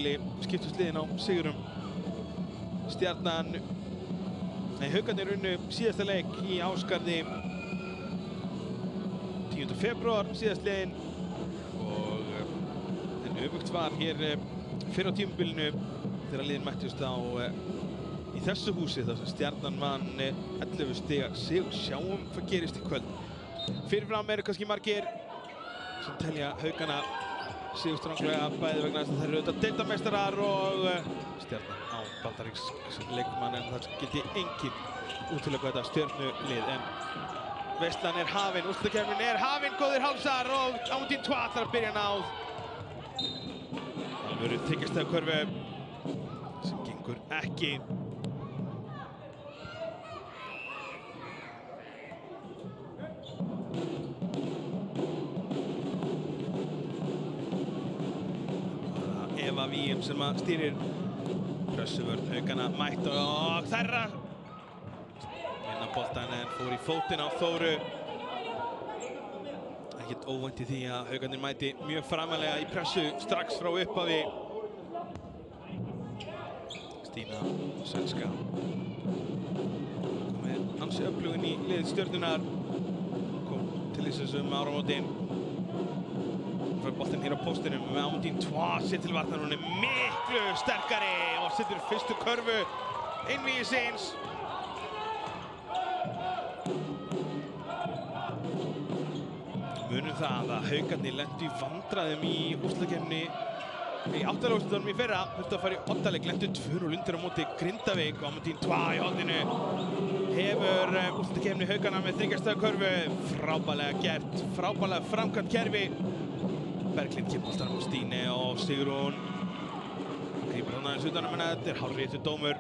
tímabili skiptust liðin á sigurum. Haukarnir unnu síðasta leik í Ásgarði 10. febrúar síðastliðinn og öfugt var hér fyrr á tímabilinu þegar liðin mættust í þessu húsi þar sem Stjarnan vann 11 stiga sigur. Sjáum hvað gerist í kvöld. Fyrirfram eru kannski margir sem telja Haukana sigurstranglega bæði vegna þess að þeir eru auðvitað deildarmeistarar og Stjarnan á bandarísks leikmann, en það gildi enginn útiloka þetta Stjörnulið. En veislan er hafin, úrslitakeppnin er hafin, góðir hálsar og Amundín Twa ætlar að byrja náð. Það verður þriggjastaðakörfu sem gengur ekki. Eva Víum sem að stýrir pressuvörn Haukana mætt og þærra vinna boltan en fór í fótinn á Þóru. Ekkert óvænt í því að Haukarnir mæti mjög framalega í pressu strax frá upphafi. Stína svenska komið ansi öfluginn í lið Stjörnunnar, kom til þessum áramótin. Fyrir boltinn hér á póstinum með Amundín Twa sér til varnar, hún er miklu sterkari og setur fyrstu körfu einvígisins. Munum það að Haukarnir lentu í vandræðum í úrslitakeppninni í áttalega í fyrra, þurftu að fara í oddaleik, lentu 2-0 undir á móti Grindavík og Amundín Twa í horninu hefur úrslitakeppni Haukana með þriggjastaðakörfu. Frábærlega gert, frábærlega framkvæmt kerfi. Berglind kemur boltanum á Stíne og Sigrún grípur hann aðeins utanum, en þetta er hárréttur dómur.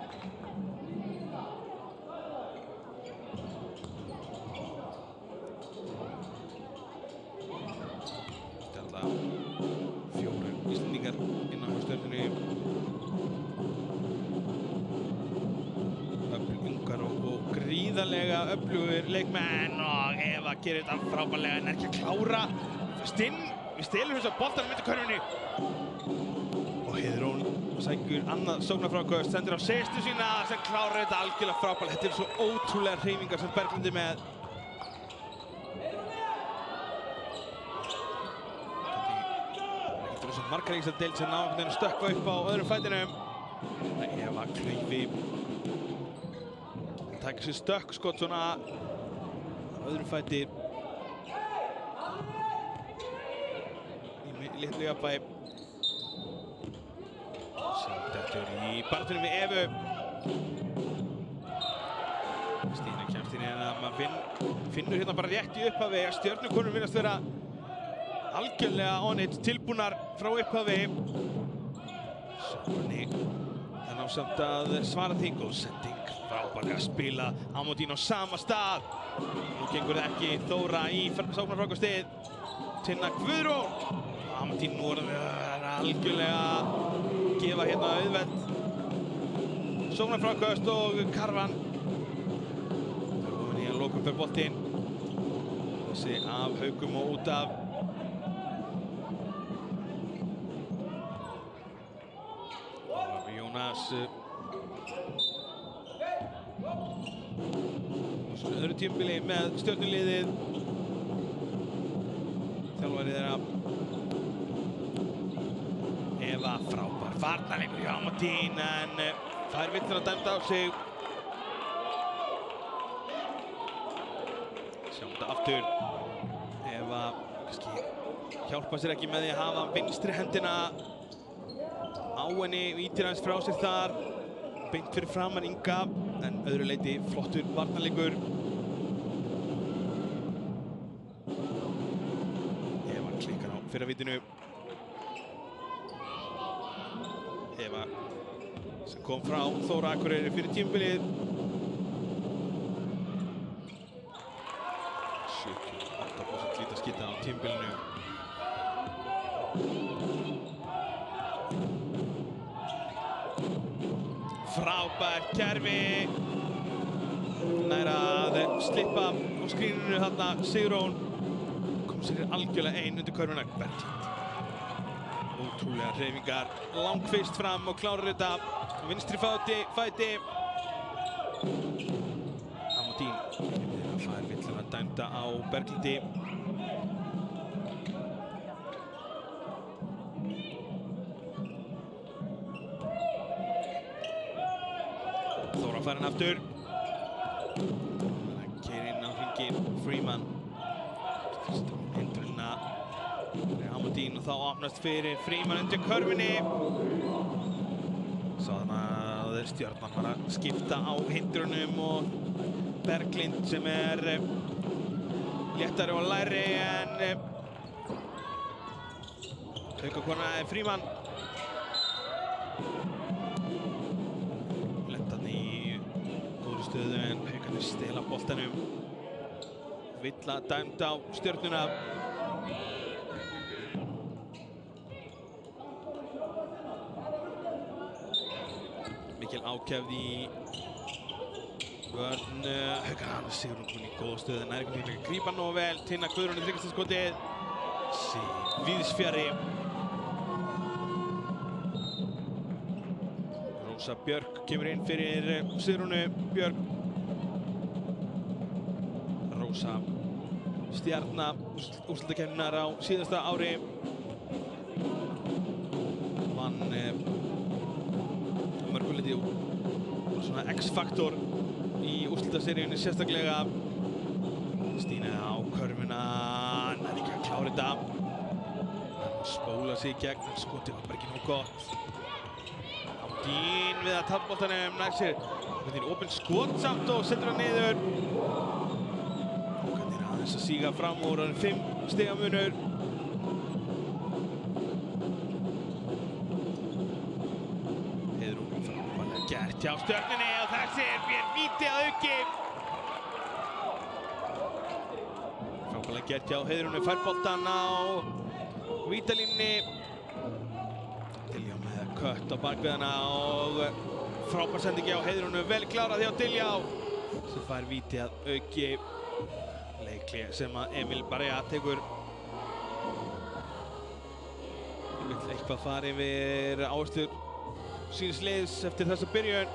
Stjarnan 4 Íslendingar innan á Stjörnunni. Ungar og gríðarlega öflugir leikmenn og Eva gerir þetta frábærlega en er ekki að klára. Við stelum þess að boltanum undir körfunni og Heiðrún sækir annað sóknarfrákast, sendir á seistu sína sem klárar þetta algjörlega frábærlega. Þetta eru svo ótrúlega hreyfingar sem Berglind er með. Þetta eru svo margar í þessari deild sem ná einhvern veginn að stökkva upp á öðrum fætinum. Eva Klaufi takir sér stökkskot svona á öðrum fæti. Litlu jafnvægi. Sem dettur í baráttunni við Evu. Stína kemst inn í hérna, maður finnur hérna bara rétt í upphafi að Stjörnukonur virðast vera algjörlega on it, tilbúnar frá upphafi. Sjóni þannig ásamt að svara því, góð sending, frábærlega að spila Amundín á sama stað. Nú gengur það ekki, Þóra í sóknarfrákastið, Tinna Guðrún. Amundín nú er algjörlega að gefa hérna auðveld sóknarfrákast og Karvan. Ofan í að lokum fyrir boltinn. Þessi af Haukum og út af. Jónas. Og svo öðru tímabili með Stjörnuliðið. Þjálfari þeirra. Eva frábær varnarleikur hjá Amundín en fær villuna dæmda á sig. Sjáum þetta aftur. Eva kannski hjálpa sér ekki með því að hafa vinstri hendina á henni, ýtir aðeins frá sér þar. Beint fyrir framan Inga en öðru leyti flottur varnarleikur. Eva klikkar á fyrra vítinu. Eva sem kom frá Þóra Akureyri fyrir tímabilið. 78% vítaskita á tímabilinu. Frábært kerfi. Nær að slippa á skríninu þarna Sigrún. Kom sér algjörlega ein undir körfuna. Berglind. Út Ótrúlega hreyfingar, langfyrst fram og klárar þetta. Vinstri fæti. Hamodín fær villuna dæmda á Berglindi. Þóra fær hann aftur. Keyrir inn á hringinn, Freeman. Hindrunina Hamodín og þá opnast fyrir Freeman undir körfunni. Svo þannig að Stjarnan var að skipta á hindrunum og Berglind sem léttari og lægri en haukakona Freeman. Lentan í góðri stöðu en haukarnir stela boltanum. Villa dæmd á Stjörnuna. Mikil ákefð í vörn haukana. Sigrún komin í góða stöðu en ekki að grípa nógu vel. Tinna Guðrún í þriggjastaskotið. Víðs fjarri. Rósa Björk kemur inn fyrir Sigrúnu Björk. Rósa Stjarna úrslitakeppninnar á síðasta ári. Vann mörguleiti og svona X-faktor í úrslitaseríunni sérstaklega. Stína á körfuna, nær ekki að klára þetta. Hann spóla sig í gegn, en skotið var bara ekki nógu gott. Hamodín við að tapa boltanum, nær sér. Hamodín opinn skot samt og setur hann niður. Hákarnir aðeins að síga fram úr, hann 5 stiga munur. Gert hjá Stjörnunni og þessi fyrir víti að auki. Frábærlega gert hjá Heiðrúnu, fær boltann á vítalínunni. Diljá með kött á bakviðana og frábær sendingi á Heiðrúnu, vel klárað hjá Diljá sem fær víti að auki. Leikli sem að Emil Barea tekur. Vill eitthvað fara yfir áherslur síns liðs eftir þessa byrjun.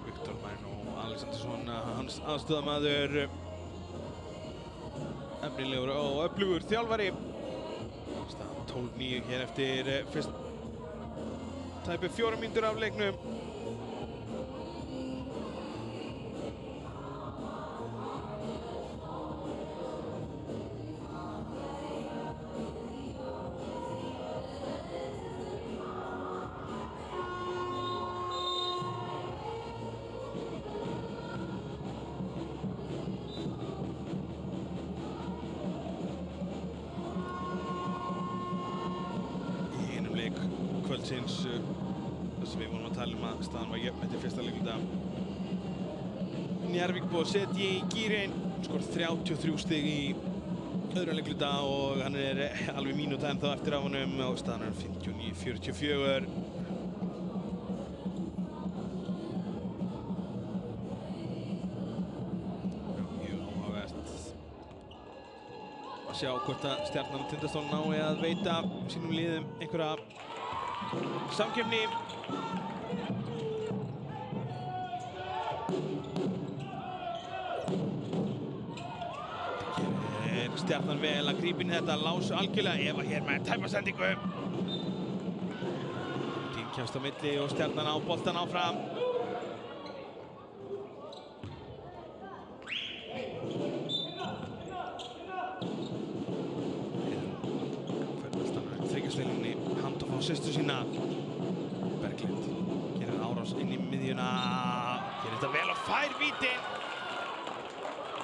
Viktor Marinó Alexandersson, hans aðstöðamaður, efnilegur og öflugur þjálfari. Staðan 12-9 hér eftir fyrst tæpi 4 mínútur af leiknum. Kvöldsins, þess að við vorum að tala að staðan var jöfn eftir fyrsta leikluta. Njarðvík búið að setja í gírinn, skor 33 stig í öðru leikluta og hann alveg mínúta ennþá eftir af honum og staðan 59-44. Mjög áhugavert að sjá hvort að Stjarnan og Tindastóll nái að veita sínum liðum einhverja samkeppni. Gerir Stjarnan vel að grípa inn í þetta, Lás algjörlega Eva hér með tæpasendingu. Tím kemst á milli og Stjarnan á boltan áfram. Systur sína. Berglind gerir árás inn í miðjuna, gerir þetta vel og fær vítin.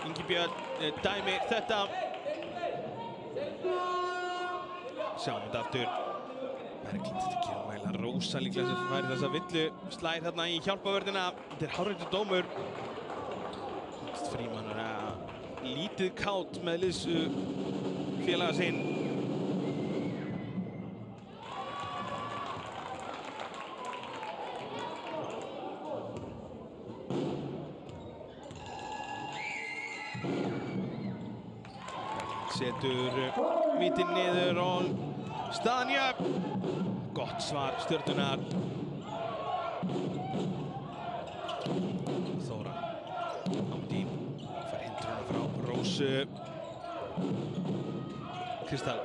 Ingibjörn dæmir þetta. Sjáum þetta aftur. Berglind þetta gerir vel að Rósa líklega sem fær þessa villu. Slær þarna í hjálpavörðina. Þetta hárréttur dómur. Fríman lítið kátt með liðsfélaga sinn. vítin niður og staðan jöfn. Gott svar Stjörnunnar. Þóra Amdín fær hindruna frá Rósu. Kristall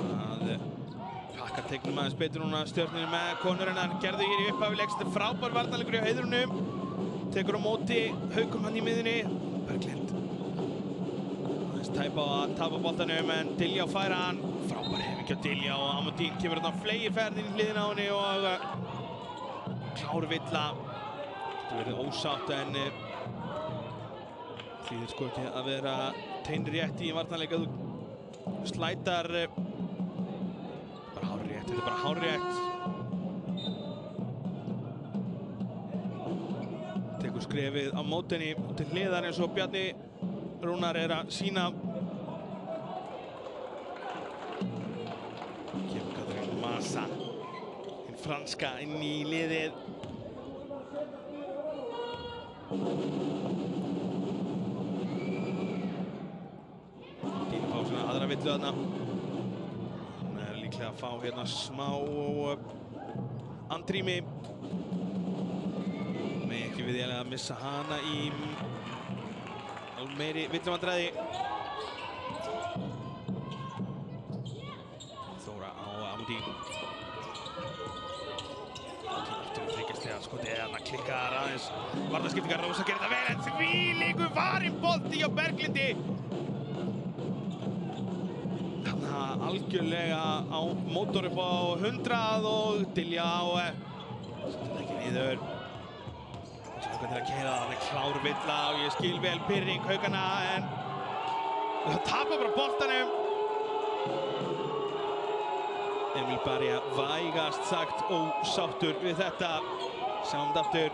að pakka teiknum aðeins betur núna Stjörnunni með konurinnar. Gerðu hér í upphafi leiks. Þetta er frábær varnarleikur hjá Heiðrúnu. Tekur á móti Haukum hann í miðjunni. Berglind aðeins tæpa á að tapa boltanum en Diljá færa hann. Frábær hefing hjá Diljá og Amandín kemur þarna flegiferð inn í hliðina á henni og klár villa. Þetta verður ósátt en þýðir sko ekki að vera teinrétt í varnarleik að þú slætar bara hárrétt. Þetta er bara hárrétt. Tekur skrefið á mótinni til hliðar eins og Bjarni Rúnar er að sína. Kemur Katrín Massa, hinn franska, inn í liðið. Dín fá svona aðra villu þarna. Hún er líklega að fá hérna smá andrými. Megi ekki viðjælega að missa hana í meiri villuvandræði. Þóra á Amandín. Aftur við þryggjastega skotið þarna klikkar aðeins. Varnarskiptingar Rósa gerir þetta vel en þvílíkur varinn bolti hjá Berglindi. Þarna algjörlega á mótor upp á 100 og Diljá setur þetta ekki niður. Haukarnir að keyra það, hann er klár villa og ég skil vel pirring Haukana en það tapar bara boltanum. Emil Barja vægast sagt ósáttur við þetta. Sjáum þetta aftur.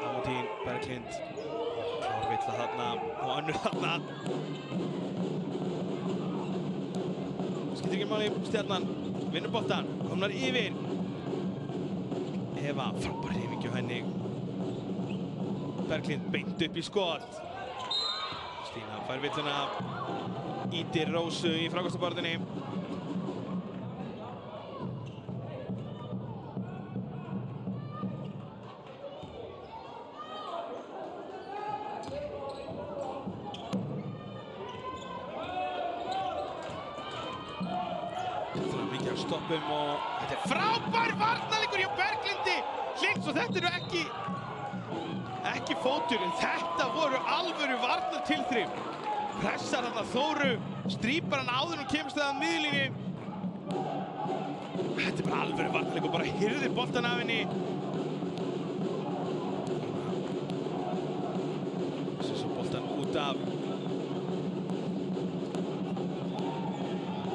Amandín, Berglind, klár villa þarna og önnur þarna. Skiptir ekki máli, Stjarnan vinnur boltan, komnar yfir. Eva, frábær hreyfing hjá henni. Berglind beint upp í skot. Stína fær villuna, ýtir Rósu í frákastabarðinni. Þetta er mikið af stoppum og þetta er frábær varnarleikur hjá Berglindi Hlyns og þetta eru ekki fótur en þetta voru alvöru varnartilþrif. Pressar þarna Þóru, strípar hann áður og kemst það að miðlínu. Þetta er bara alvöru varnarleikur, bara hirðir boltan af henni. Svo boltan út af.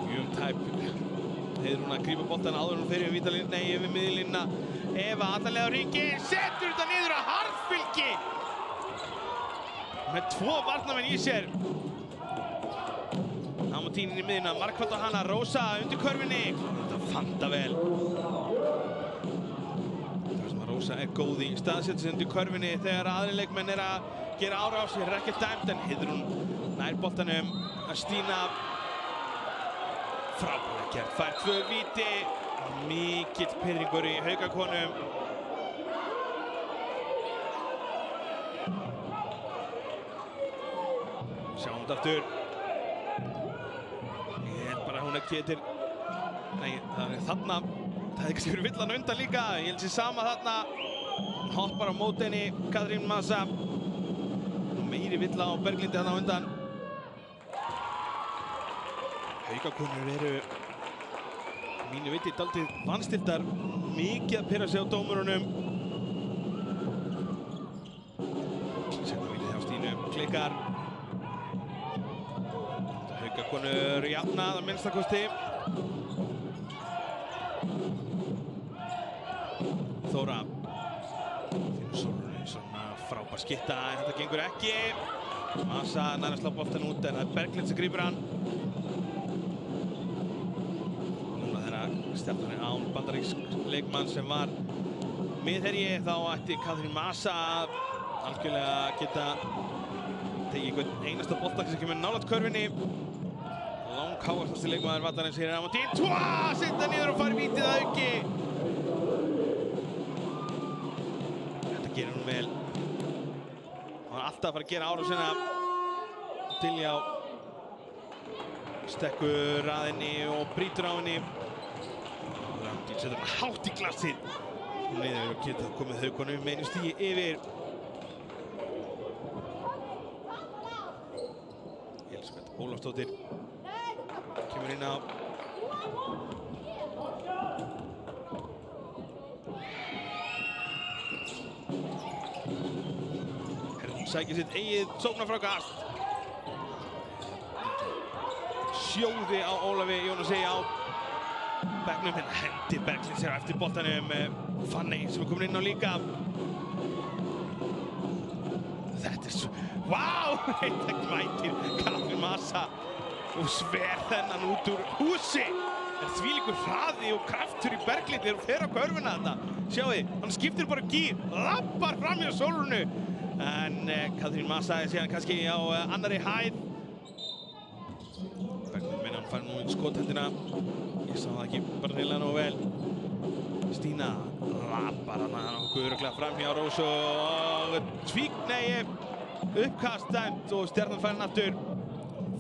Mjög tæp. Heiðrún að grípa boltan áður hún fyrir yfir miðlínuna. Eva allalega á ringinn, setur þetta niður að harðfylgi. Með 2 varnarmenn í sér. Amandín inn í miðjuna, markvallt á hana, Rósa undir körfunni. Þetta fanta vel. Það sem að Rósa er góð í staðsetja sig undir körfunni þegar aðrir leikmenn er að gera árás. Hér er ekkert dæmt en Heiðrún nær boltanum að Stína. Frábærlega gert, fær 2 víti. Mikill pirringur í Haukakonum. Sjáum þetta aftur. Ég held bara að hún ekki getur. Nei, það er þarna. Það hefði kannski verið villan undan líka. Ég held sér sama þarna. Hún hoppar á móti henni, Katrín Massa. Nú meiri villa á Berglindi þarna undan. Haukakonur eru mínu viti dálítið vanstiltar, mikið að pirra sig á dómurunum. Seinna vilið hjá Stínu, klikkar. Haukakonur jafnað að minnstakosti. Þóra finnur Sólrúnu svona frábær skytta en þetta gengur ekki. Massa nær að slá boltan út en það er Berglind sem grípur hann. Stjarnan er án bandarísk leikmann sem var miðherji, þá ætti Katrín Massa algjörlega geta tekið einhvern einasta bolta sem kemur nálægt körfunni. Langhávaxtasti leikmaður vallarins hér Amandín. Senda niður og fær vítið að auki. Þetta gerir hún vel. Hann var alltaf að fara að gera árásina. Diljá stekkur að henni og brýtur á henni. Amandín setur hann hátt í glassið. Niður og geta komið haugunum með einu stigi yfir. Elísabet Ólafsdóttir kemur inn á. Hún sækir sitt eigið sóknarfrákast. Sjóði á Ólafi Jónasi á bekknum, hérna hendir Berglind sér á eftir boltanum. Fanney sem komin inn á líka. Þetta svo... Vá! Þetta mætir Katrín Massa og sver þennan út úr húsi. Það þvílíkur hraði og kraftur í Berglind þegar hún fer á körfuna þarna. Sjáðu, hann skiptir bara gír, lappar fram hjá Sólrúnu. En Katrín Massa er síðan kannski á annarri hæð. Berglind minna hann fær nú í skothendina. Ég sá það ekki bara reyðilega nógu vel. Stína lappar hann okkur örugglega fram hjá Rósu og uppkast dæmt og Stjarnan fær hann aftur.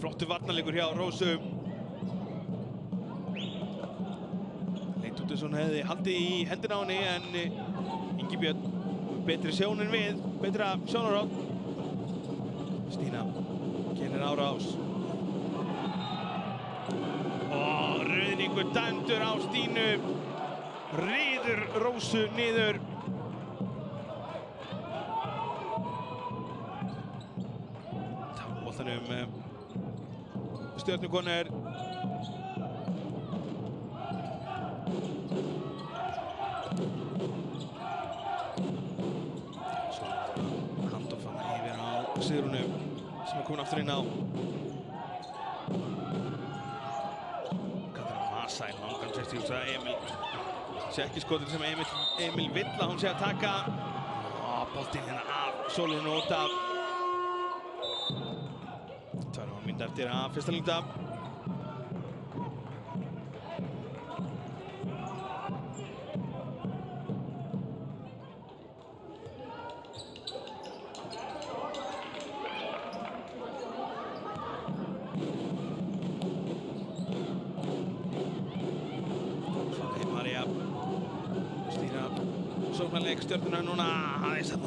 Flottur varnarleikur hjá Rósu. Leit út eins og hún hefði haldið í hendina á henni en Ingibjörn betri sjón en við, betra sjónarhorn. Stína kennir árás. Og ruðningur dæmdur á Stínu. Ryður Rósu niður. Tapar boltanum Stjörnukonur. Svo handoff hana yfir á Sigrúnu sem er komin aftur inn á. Katrín Massa í langan 60 og Emil sé ekki skotin sem Emil vill að hún sé að taka. Boltinn hérna af Sólrúnu út af. 2 mínútur eftir að fyrsta lengta. Sóknarleik Stjörnunnar núna aðeins að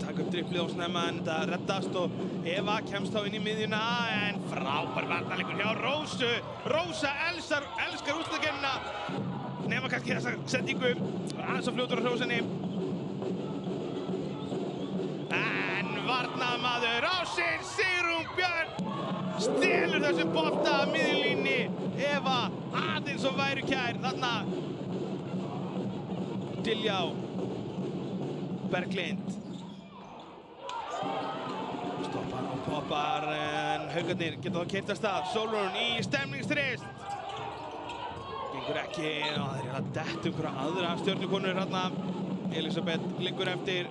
taka upp driblið og snemma en þetta reddast og Eva kemst þá inn í miðjuna en frábær varnarleikur hjá Rósu. Rósa elskar úrslitakeppnina nema kannski þessa sendingu. Aðeins á fljótur á Rósunni. En varnarmaður Rósin Sigrún Björn stelur þessum bolta að miðjulínni. Eva aðeins og værukær þarna. Diljá Berglind stoppar og poppar en haugarnir geta þá keyrt af stað. Sólrún í stemningstrist. Gengur ekki og það að detta einhverja aðra stjörnukonur hérna. Elísabet liggur eftir.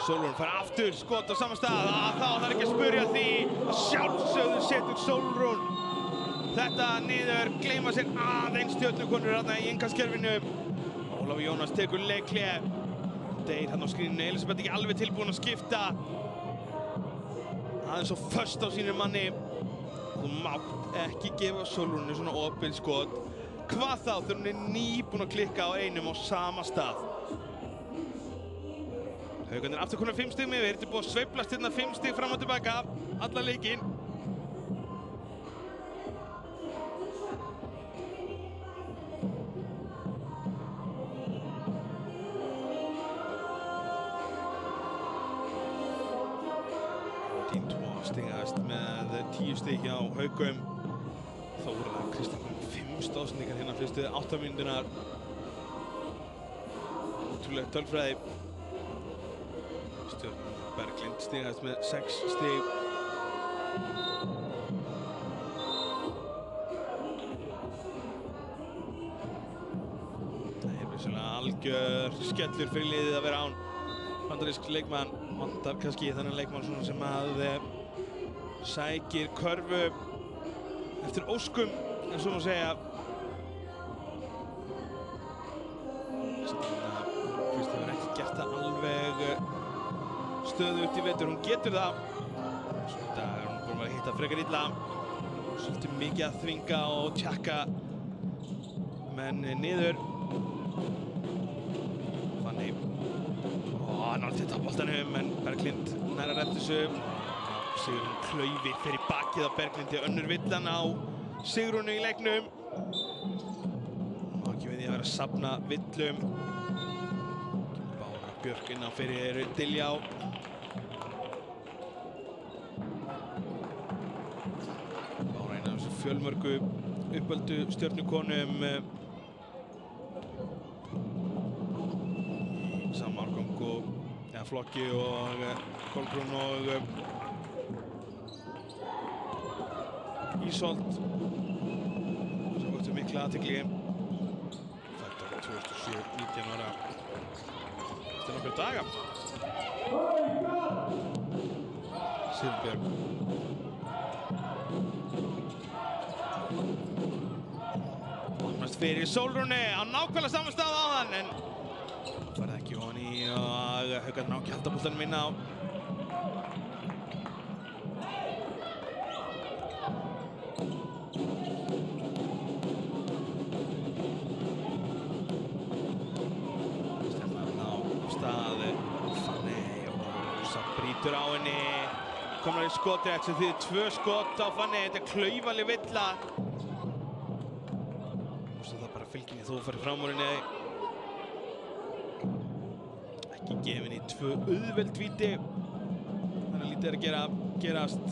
Sólrún fær aftur skot á sama stað. Þá þarf ekki að spyrja því. Sjálfsögðu setur Sólrún þetta niður. Gleyma sér aðeins stjörnukonur hérna í innkastkerfinu. Ólafur Jónas tekur leikhlé. Deyr hann á skríninu. Elísabet ekki alveg tilbúin að skipta. Aðeins svo föst á sínum manni. Þú mátt ekki gefa Sólrúnu svona opið skot. Hvað þá þegar hún er nýbúin að klikka á einum á sama stað. Haugarnir aftur konar 5 stig með yfir, þetta er búið að sveiflast hérna 5 stig fram og tilbaka, alla leikinn. Dín 2 stigast með 10 stig hjá Haugum. Þóra Kristín 5 stóðsendingar hérna fyrstu 8 mínúturnar. Ótrúlega tölfræði. Berglind stigast með 6 stig. Algjör skellur fyrir liðið að vera án bandarísks leikmann. Vantar kannski þennan leikmann svona sem að sækir körfu eftir óskum, en svo má segja. Fyrst hefur ekki gert það alveg stöðugt í vetur. Hún getur það. Svo þetta er hún búin að hitta frekar illa. Svolítið mikið að þvinga og tjakka menn niður. Náttúrulega til boltanum, en Berglind nær að redda þessu. Sigrún Klaufi fer í bakið á Berglindi, önnur villan á Sigrúnu í leiknum. Má ekki við því að vera að safna villum. Bára Björk inn á fyrir Diljá. Bára inn á þessu fjölmörgu uppöldu stjörnukonum. Flokki og Kolbrún og Ísolt sem vöktu mikla athygli. Þetta var 2007, 19 ára eftir nokkra daga. Sigurbjörg opnast fyrir Sólrúnu á nákvæmlega sama stað áðan, en var það ekki ofan í og Haukarnir ná ekki halda boltanum inn á. Stjarnan á stað. Fanney og Rósa brýtur á henni. Komnar í skotið eftir því 2 skot á Fanney. Þetta er klaufaleg villa. Rósa það bara fylgir þú fyrir fram úr henni. Ekki gefin í 2 auðveld víti. Þannig lítið er að gerast.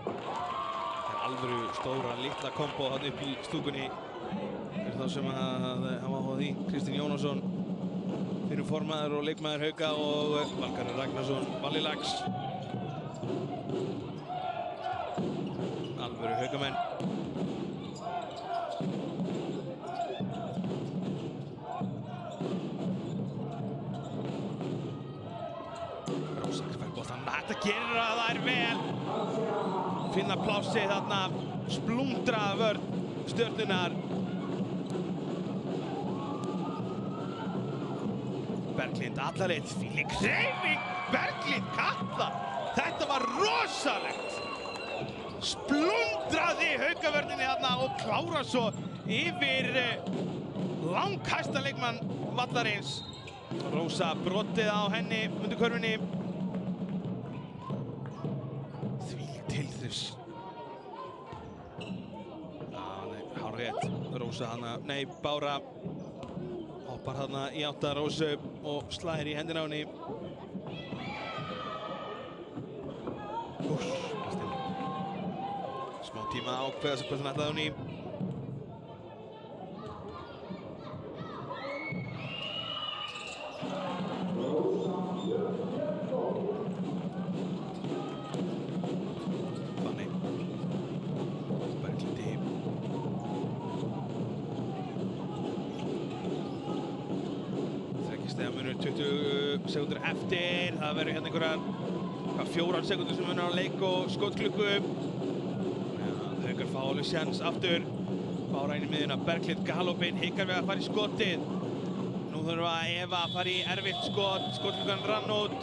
Það er alvöru stóra litla kombo þarna upp í stúkunni. Fyrir þá sem að hafa á því Kristinn Jónasson, fyrir formaður og leikmaður Hauka, og Valgarður Ragnarsson, Valli Lax. Alvöru Haukamenn. Þetta gerir að það er vel. Finna plássið þarna, splundra vörn Stjörnunnar. Berglind alla leið, þvílík hreyfing. Berglind Katla. Þetta var rosalegt. Splundraði Haukavörninni þarna og klára svo yfir langhæsta leikmann vallarins. Rósa brotið á henni undir körfunni. Hárrétt, Rósa hana, nei, Bára hoppar hana í átt að Rósu og slæðir í hendina á henni. Smá tíma að ákveða sig hvað hann ætlaði á henni. Munur 20 sekúndur eftir. Það verður hérna einhverjar 4 sekúndur sem munur á leik og skotklukku. Haukar fá alveg séns aftur. Bára inn í miðjuna. Berglind galopinn, hikar við að fara í skotið. Nú þurfa Eva að fara í erfitt skot. Skotklukkan rann út.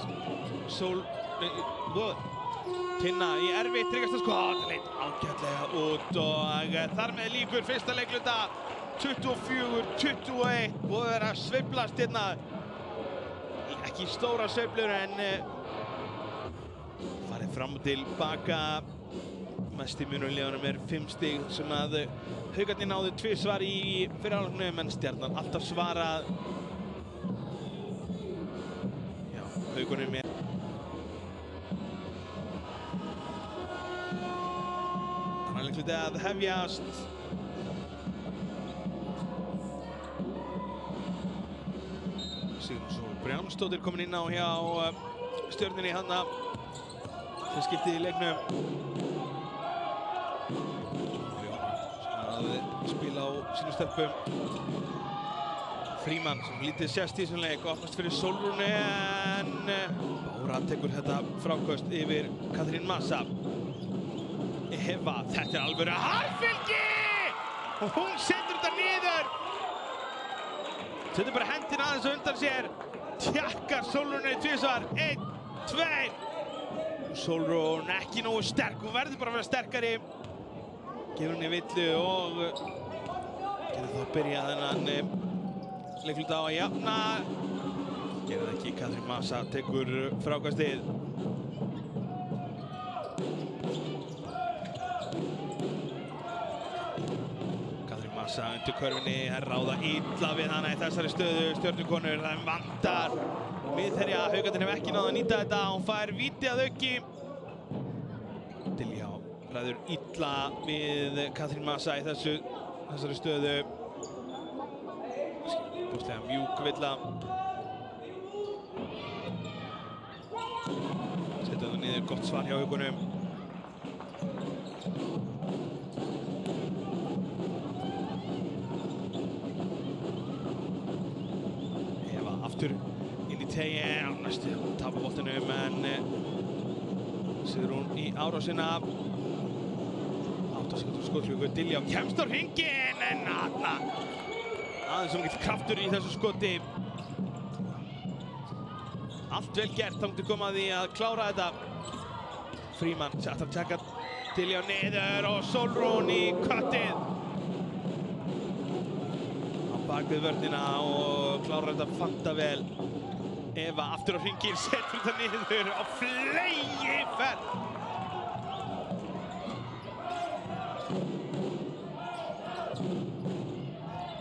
Tinna í erfitt tryggasta skot. Leit ágætlega út og þar með líkur fyrsta leikluta. 24-21. Búið að vera að sveiflast hérna. Ekki stóra sveiflur, en farið fram og tilbaka. Mest í munur liðanum er 5 stig sem að Haukarnir náðu 2 svar í fyrri hálfleiknum, en Stjarnan alltaf svarað. Já, Haukunum er þannig leikluti að hefjast. Brjánsdóttir komin inn á hjá Stjörnunni hana sem skiptið í leiknum. Að spila á sínu stelpum. Frímann sem lítið sést í þessum leik, opnast fyrir Sólrúnu en Bára tekur þetta fráköst yfir Katrín Massa. Eva, þetta alvöru harðfylgi! Og hún setur þetta niður! Setur bara hendina aðeins á undan sér. Tjakkar Sólrúnu tvisvar. 1, 2. Sólrún ekki nógu sterk, hún verður bara að vera sterkari. Gefur henni villu og getur þá byrjað þennan leikluta á að jafna. Gerir það ekki, Katrín Massa tekur frákastið. Katrín Massa undir körfunni, það ráða illa við hana í þessari stöðu. Stjörnukonur, það vantar miðherja. Haukarnir hefur ekki náð að nýta þetta. Hún fær víti að auki. Diljá ræður illa við Katrín Massa í þessari stöðu. Bústlega mjúk villa. Setja það niður, gott svar hjá haukunum. Eva aftur inn í teiginn, næstu tapar boltanum en Sigrún í árásina. 8 sekúndur skotklukku, Diljá kemst á hringinn en þarna aðeins svo mikill kraftur í þessu skoti. Allt vel gert, þá myndi koma að því að klára þetta. Frímann sættar að tjekka Diljá niður og Sólrún í köttið. Á bak við vörnina og klárar þetta fanta vel. Eva aftur á hringinn, setur þetta niður á fleygiferð.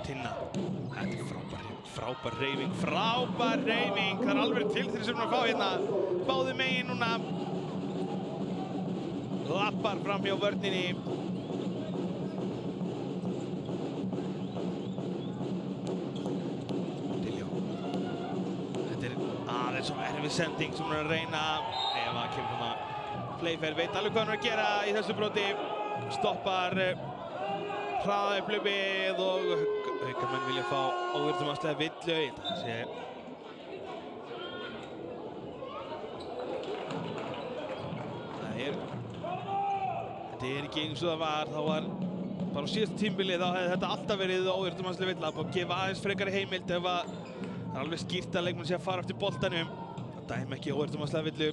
Tinna, þetta er frábær hreyfing. Það er alveg til sem hún að fá hérna. Báðu megin núna. Lappar fram hjá vörninni. Diljá. Þetta er aðeins svo erfið sending sem hún er að reyna. Eva kemur hana Fleifel, veit alveg hvað hún er að gera í þessu broti. Stoppar hraða upp hlaupið og haukamenn vilja fá óvirðumarslega villu. Þetta er ekki eins og það var. Það var bara á síðasta tímabili, þá hefði þetta alltaf verið óvirðumarslega villa og gefa aðeins frekari heimild ef það er alveg skýrt að leikmenn sé að fara eftir boltanum. Það dæmi ekki óvirðumarslega villu.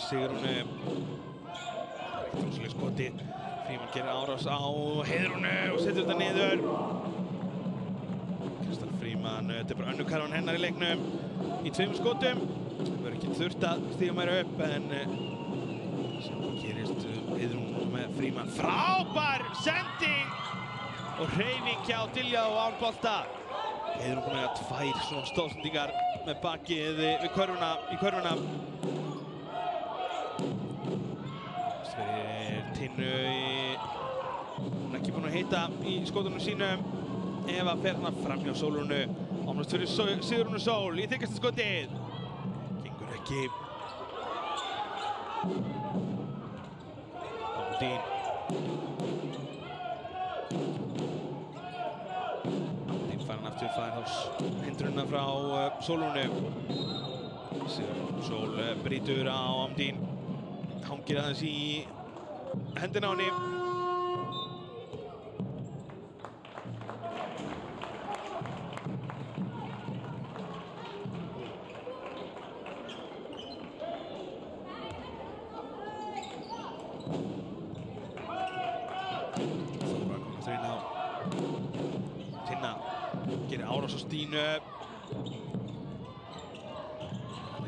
Sigrúnu, ekkert rosalega skoti. Frímann gerir árás á Heiðrúnu og setur þetta niður. Kristal Frímann, þetta er bara önnur karvan hennar í leiknum í 2 skotum. Það verður ekki þurft að stíga meira upp en sem gerist Heiðrún með Frímann. Frábær sending og hreyfing hjá Diljá án bolta. Heiðrún búin að eiga 2 svona stóðsendingar með bakið við körfuna. Fyrir Tinnu hún er ekki búin að hitta í skotunum sínum. Eva fer hana fram hjá Sólrúnu. Opnast fyrir Sigrúnu Sól í þykkasta skotið. Gengur ekki. Amundín. Amundín fær hann aftur, fær þá hindrunina frá Sólrúnu. Sigrún Sól brýtur á Amundín. Hangir aðeins í hendina á henni. Þóra komast inn á Tinna. Gerir árás á Stínu.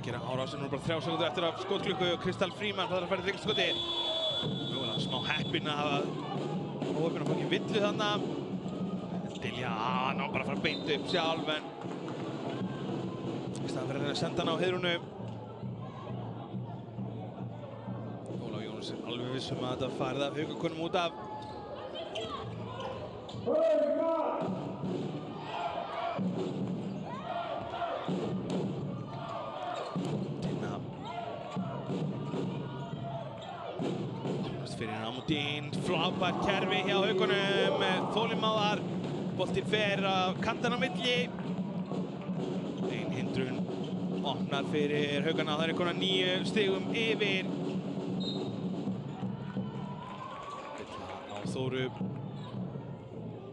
Gera árásin, nú er bara 3 sekúndur eftir af skotklukku og Kristal Frímann það er að fara í þykkasta skoti. Mögulega smá heppinn að hafa óheppinn að fá ekki villu þarna. Diljá, ná bara að fara beint upp sjálf en í staðan fyrir að reyna að senda hann á Heiðrúnu. Ólaf Jónas er alveg vissum að þetta farið af haukakonum út af. fyrir Amundín, frábært kerfi hjá Haukunum, þolinmóðar, boltinn fer af kantana á milli. Ein hindrun opnar fyrir Haukana, það konar 9 stigum yfir. Á Þóru.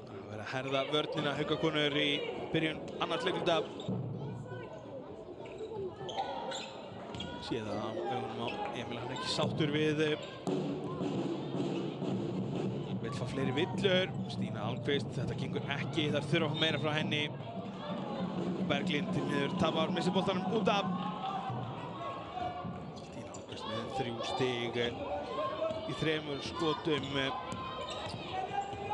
Það verður að herða vörnina Haukakonur í byrjun annars leikluta. Séð að augunum á Emil, hann er ekki sáttur við. Vill fá fleiri villur. Stína Almqvist, þetta gengur ekki, þar þurfa að fá meira frá henni. Berglind til miður, tapar, missir boltanum út af. Stína Almqvist með 3 stig í 3 skotum.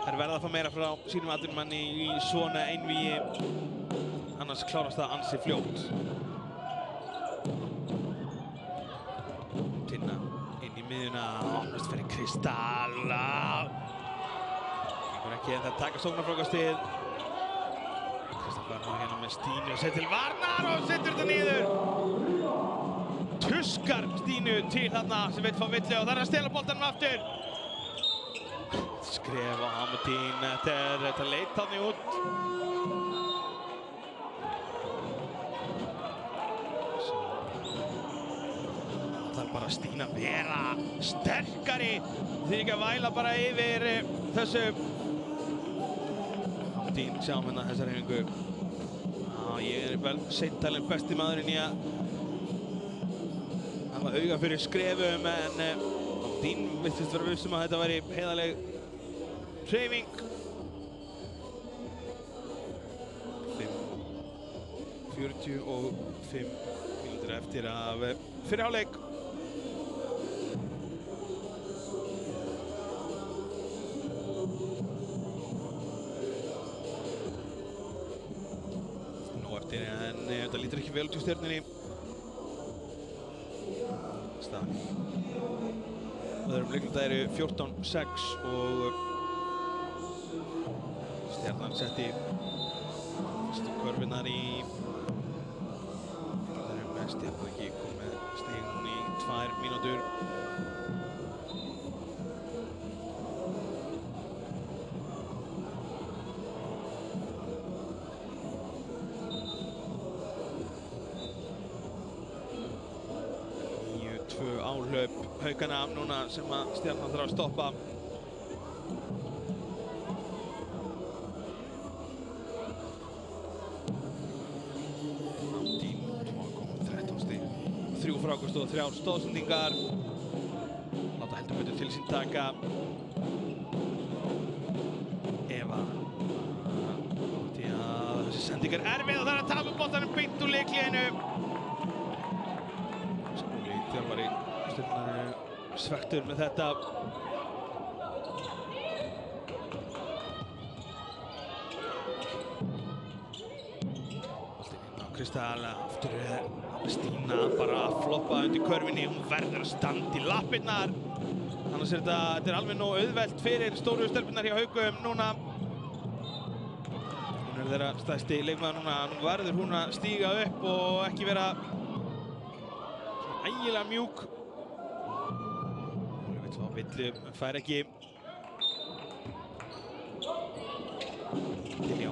Þær verða að fá meira frá sínum atvinnumanni í svona einvígi. Annars klárast það ansi fljótt. Tinna inn í miðjuna, opnast fyrir Kristall. Gengur ekki en það taka sóknarfrákastið. Kristall var hérna með Stínu og setur til varnar og setur þetta niður. Tuskar Stínu til þarna sem vill fá villi og það er að stela boltanum aftur. Skref á Amundín, þetta leit þannig út. Það er bara Stína vera sterkari. Þið ekki að væla bara yfir þessu. Amundín, sjáum hérna þessa hreyfingu. Ég er vel seint talinn besti maðurinn í að hafa auga fyrir skrefum, en Amundín virtist vera viss að þetta væri heiðarleg hreyfing. 45 mínútur eftir af fyrri hálfleik. Nú eftir, en þetta lítur ekki vel út í Stjörnunni. Staðan í öðrum leikluta eru 14-6 og Stjarnan setti fyrstu körfinnar í það eru mest, ég hef ekki komið stig núna í 2 mínútur. Tvö áhlaup Haukana núna sem að Stjarnan þarf að stoppa. Amundín, 13 stig, 3 frákast og 3 stóðsendingar. Láta heldur betur til sín taka. Eva. Því að þessi sending er erfið og það er að tapa boltanum beint úr leiklíðinu. Þjálfari Stjörnunar er svektur með þetta. Boltinn inn á Kristall, aftur Stína bara að floppa undir körfinni. Hún verður að standa í lappirnar. Annars er þetta alveg nóg auðvelt fyrir stóru stelpurnar hjá Haukum núna. Hún er þeirra stærsti leikmaður núna. Nú verður hún að stíga upp og ekki vera ægilega mjúk. Hún vill fá villu, fær ekki. Diljá.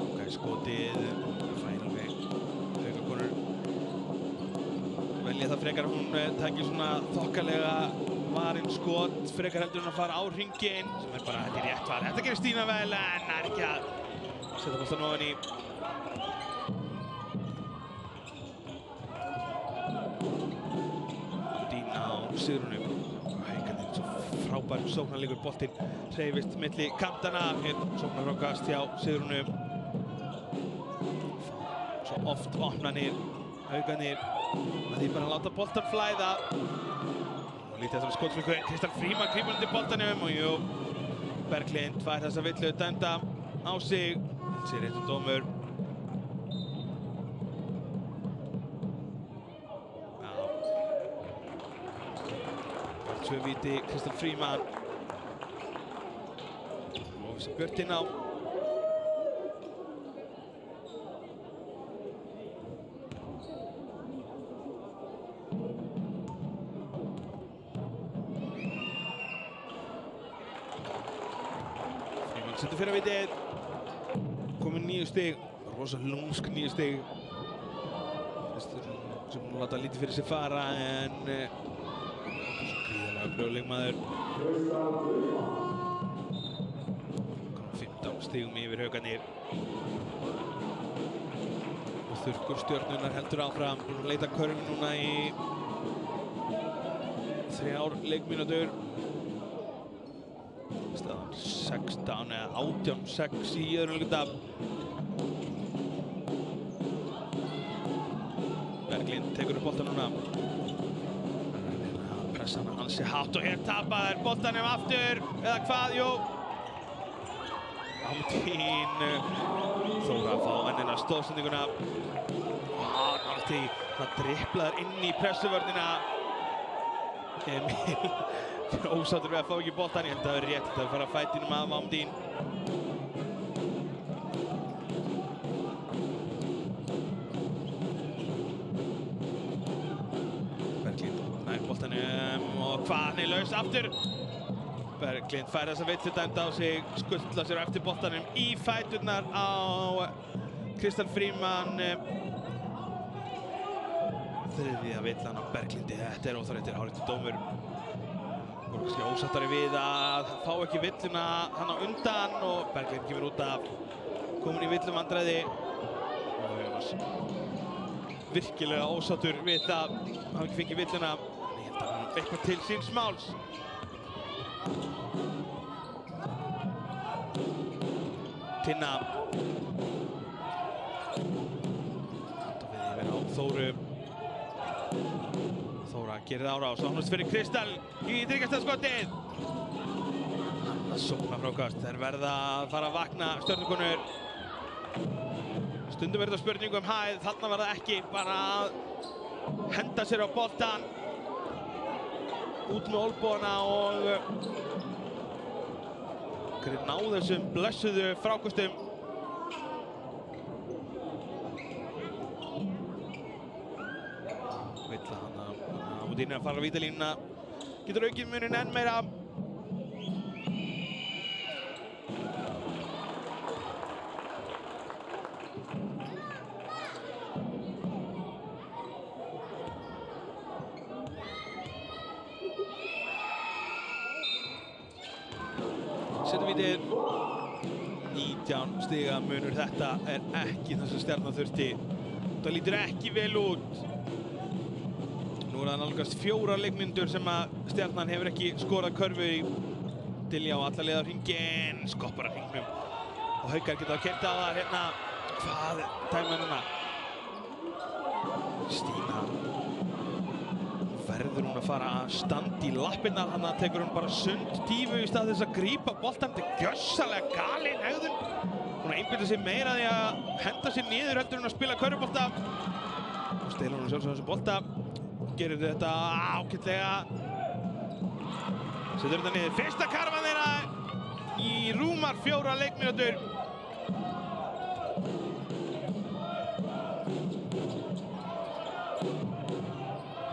Ok, skotið. Fær alveg. Haukakonur velja það frekar. Hún takir svona þokkalega varinn skot. Frekar heldur hún að fara á hringinn. Sem er bara, þetta er rétt val. Þetta gerir Stína vel, en er ekki að setja boltann ofan í. Sigrúnu. Haukarnir, svo frábær sóknarleikur, boltinn hreyfist milli kantana. Hér sóknarfrákast hjá Sigrúnu. Svo oft opnanir Haukarnir að því bara að láta boltan flæða. Og lítið eftir skotflíku. Kristall Fríman grípur undir boltanum og jú, Berglind fær þessa villu dæmda á sig. Sér réttur dómur. 2 víti, Kristall Fríman. Lovísa Björt inn á. setur fyrra vitið. Komin 9 stig. Rosa lúmsk 9 stig. Sem hún láta lítið fyrir sig fara en gríðarlega öflugur leikmaður. 15 stigum yfir Haukarnir. Og þurrkur Stjörnunnar heldur áfram. Búinn að leita körfunni núna í 3 leikmínútur. Staðan 16 eða 18-6 í öðrum hluta. Berglind tekur upp boltan núna. Pressa hana ansi hátt og hér tapaður boltanum aftur. Eða hvað, jú. Amundín Þóra að fá ennina stóðsendinguna. Nátti það dribblaður inn í pressuvörnina. Emil ósáttur við að fá ekki boltan. Ég held að það verið rétt að fara að fætinum af Amundín. Berglind nær boltanum og hvað, hann er laus aftur. Berglind fær þessa villudæmd á sig, skuttla sér eftir boltanum í fæturnar á Kristall Frímann. Þriðja villan á Berglindi, þetta er óþarréttur hárréttur dómur. Voru kannski ósáttari við að fá ekki villuna hann á undan og Berglind kemur út af, komin í villuvandræði. Og Jónas virkilega ósáttur við það, hann ekki fengið villuna. Ég held að hann eitthvað til síns máls. Tinna. Þetta við yfir á Þóru. Þóra gerir árás, ánast fyrir Kristall í þriggjastaðskottið. Annað sóknarfrákast, þeir verða að fara að vakna Stjörnukonur. Stundum er þetta spurning hæð, þarna var það ekki, bara að henda sér á boltan. Út með olnbogana og ná þessum blessuðu frákostum. Villa hann að Amundín er að fara á vítalínuna. Getur aukið muninn enn meira. Setur vítið. 19 stiga munur, þetta er ekki það sem Stjarnan þurfti. Það lítur ekki vel út. Nú er það nálgast 4 leikmyndur sem að Stjarnan hefur ekki skorað körfu í. Diljá alla leið á hringinn, skoppar að hringnum. Og Haukar geta keyrt á það hérna. Hvað dæma núna? Stína. Verður hún að fara að standa í lappirnar, þannig að tekur hún bara sundtífu í stað þess að grípa boltan. Þetta er gjörsamlega galin hegðun. Hún einbeitir sig meira því að henda sér niður heldur hún að spila körfubolta. Og stelur hún sjálfsög þessu bolta. Gerir þetta ágætlega. Setur þetta niður. Fyrsta karfan þeirra í rúmar 4 leikmínútur.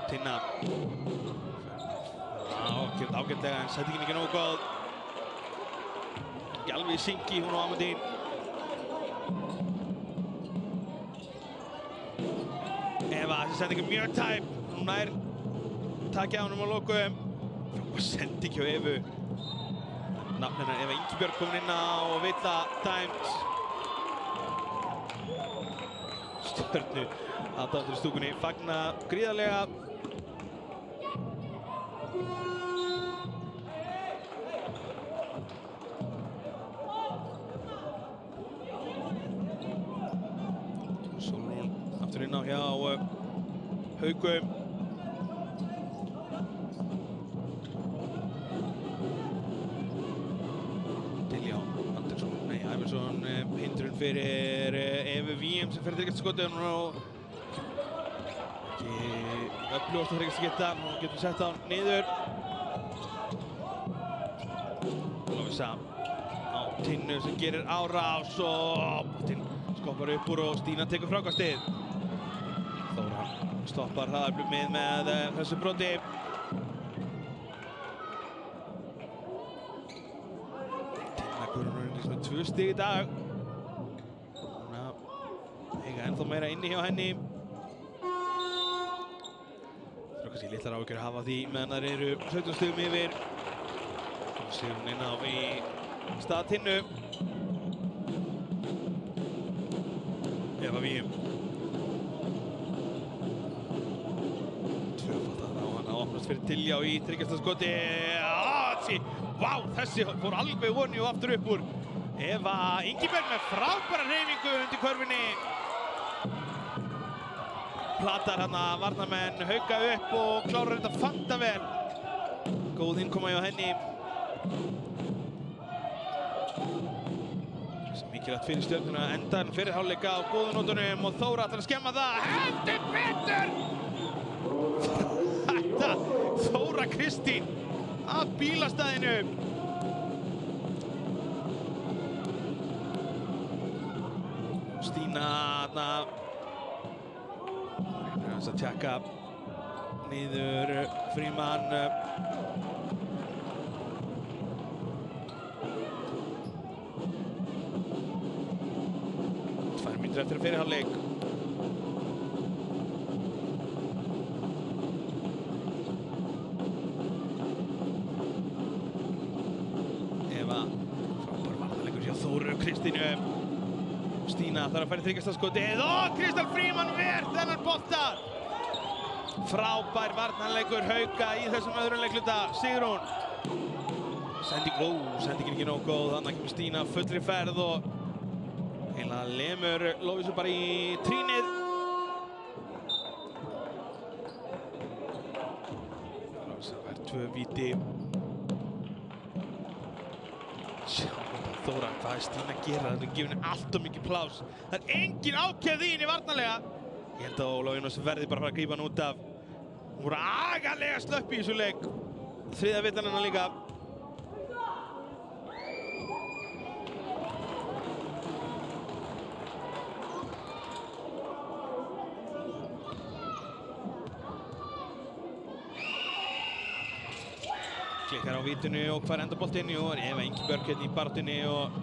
Tinna. Ágætlega en settingin ekki nógu góð. Ekki alveg í syngi hún og Amundín. Eva, þessi sending er mjög tæp. Hún nær takja á honum á lokum. Frábær sending hjá Evu. Nafn hennar Eva Ingibjörg komin inn á og Villa dæmt. Stjörnu aðdáendur í stúkunni fagna gríðarlega. Sólrún aftur inn á hjá Haukum. Diljá Andersson, nei, Ævarsson, hindrun fyrir Evu Víum sem fer þriggjastaskotið og ekki öflugast að þriggjastasketta. Nú getum við sett á niður. Lovisa á Tinnu sem gerir árás og boltinn skoppar upp úr og Stína tekur frákastið. Þóra stoppar hraðarblumið með þessu broti. Tinna Guðrún 2 stig í dag. Núna eiga ennþá meira inni hjá henni. Það kannski litlar áhyggjur að hafa því meðan þær eru 17 stigum yfir. Sigrún inn á í staðtinnu. Eva Víum. Tvöfaldan á hann að opnast fyrir Diljá í tryggjasta skoti. Vá, þessi fór alveg voni og aftur upp úr. Eva Ingibjörg með frábæra hreyfingu undir körfunni. Platar hann að varnarmenn Hauka upp og klárar þetta fanta vel. Góð innkoma hjá henni. Mikilvægt fyrir Stjörnuna að enda en fyrir hálfleika á góðu nótunum og Þóra ætlar að skemma það. Heldur betur! Þetta, Þóra Kristín af bílastæðinu. Stína reynir að tjekka niður Frímann. 2 mínútur eftir að fyrir hálfleik. Eva, frábær varnarleikur hjá Þóru Kristínu. Stína þarf að fara í þriggjastaskotið og Kristal Frímann ver þennan bolta. Frábær varnarleikur Hauka í þessum öðrum leikluta. Sigrún. Sendingin ekki nóg góð, þannig kemur Stína fullri ferð og eiginlega lemur Lovísu bara í trínið. Það er 2 víti. Sjá Þóra, hvað er Stína að gera? Það er gefin allt of mikið plás. Það er engin ákefð í henni varnarlega. Ég held að Ólafínos verði bara að fara að grípa hann út af. Hún voru agalega slöpp í þessu leik. Þriðja vitan hennar líka. Klikkar á vítinu og hvar enda boltinn? Jú, Eva Ingibjörg hérna í baráttunni og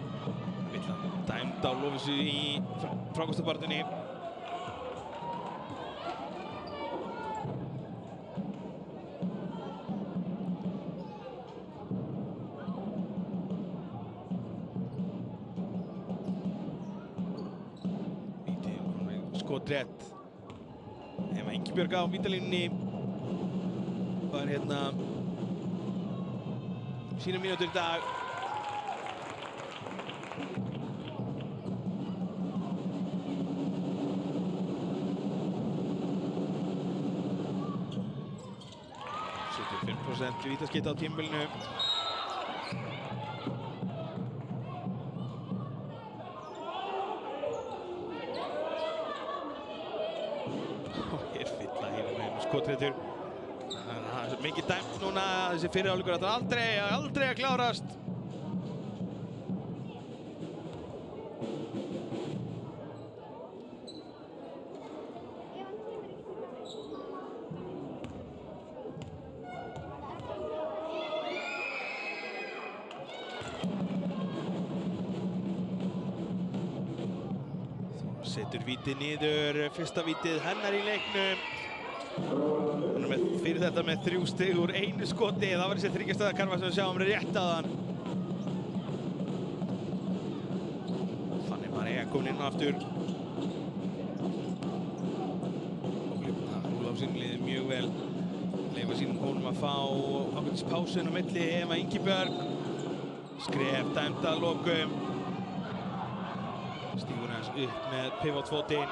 vill dæmd á Lovísu í frákostabaráttunni. Víti, skotrétt. Eva Ingibjörg á vítalínunni var hérna sína mínútur í dag. %75% vítaskipti á tímabilinu. Hér fylla hérna með skotréttur. Mikið dæmt núna, þessi fyrri hálfleikur ætlar aldrei að klárast. Setur vítið niður, fyrsta vítið hennar í leiknum. Hún er fyrir þetta með 3 stig úr 1 skoti. Það var þessi þriggjastaðakarfa sem við sjáum rétt áðan. Fanny María komin inn aftur. Ólafsson liði mjög vel. Leyfa sínum konum að fá ákveðis pásun á milli. Eva Ingibjörg. Skref dæmt að lokum. Stígur hans upp með pivotfótinn.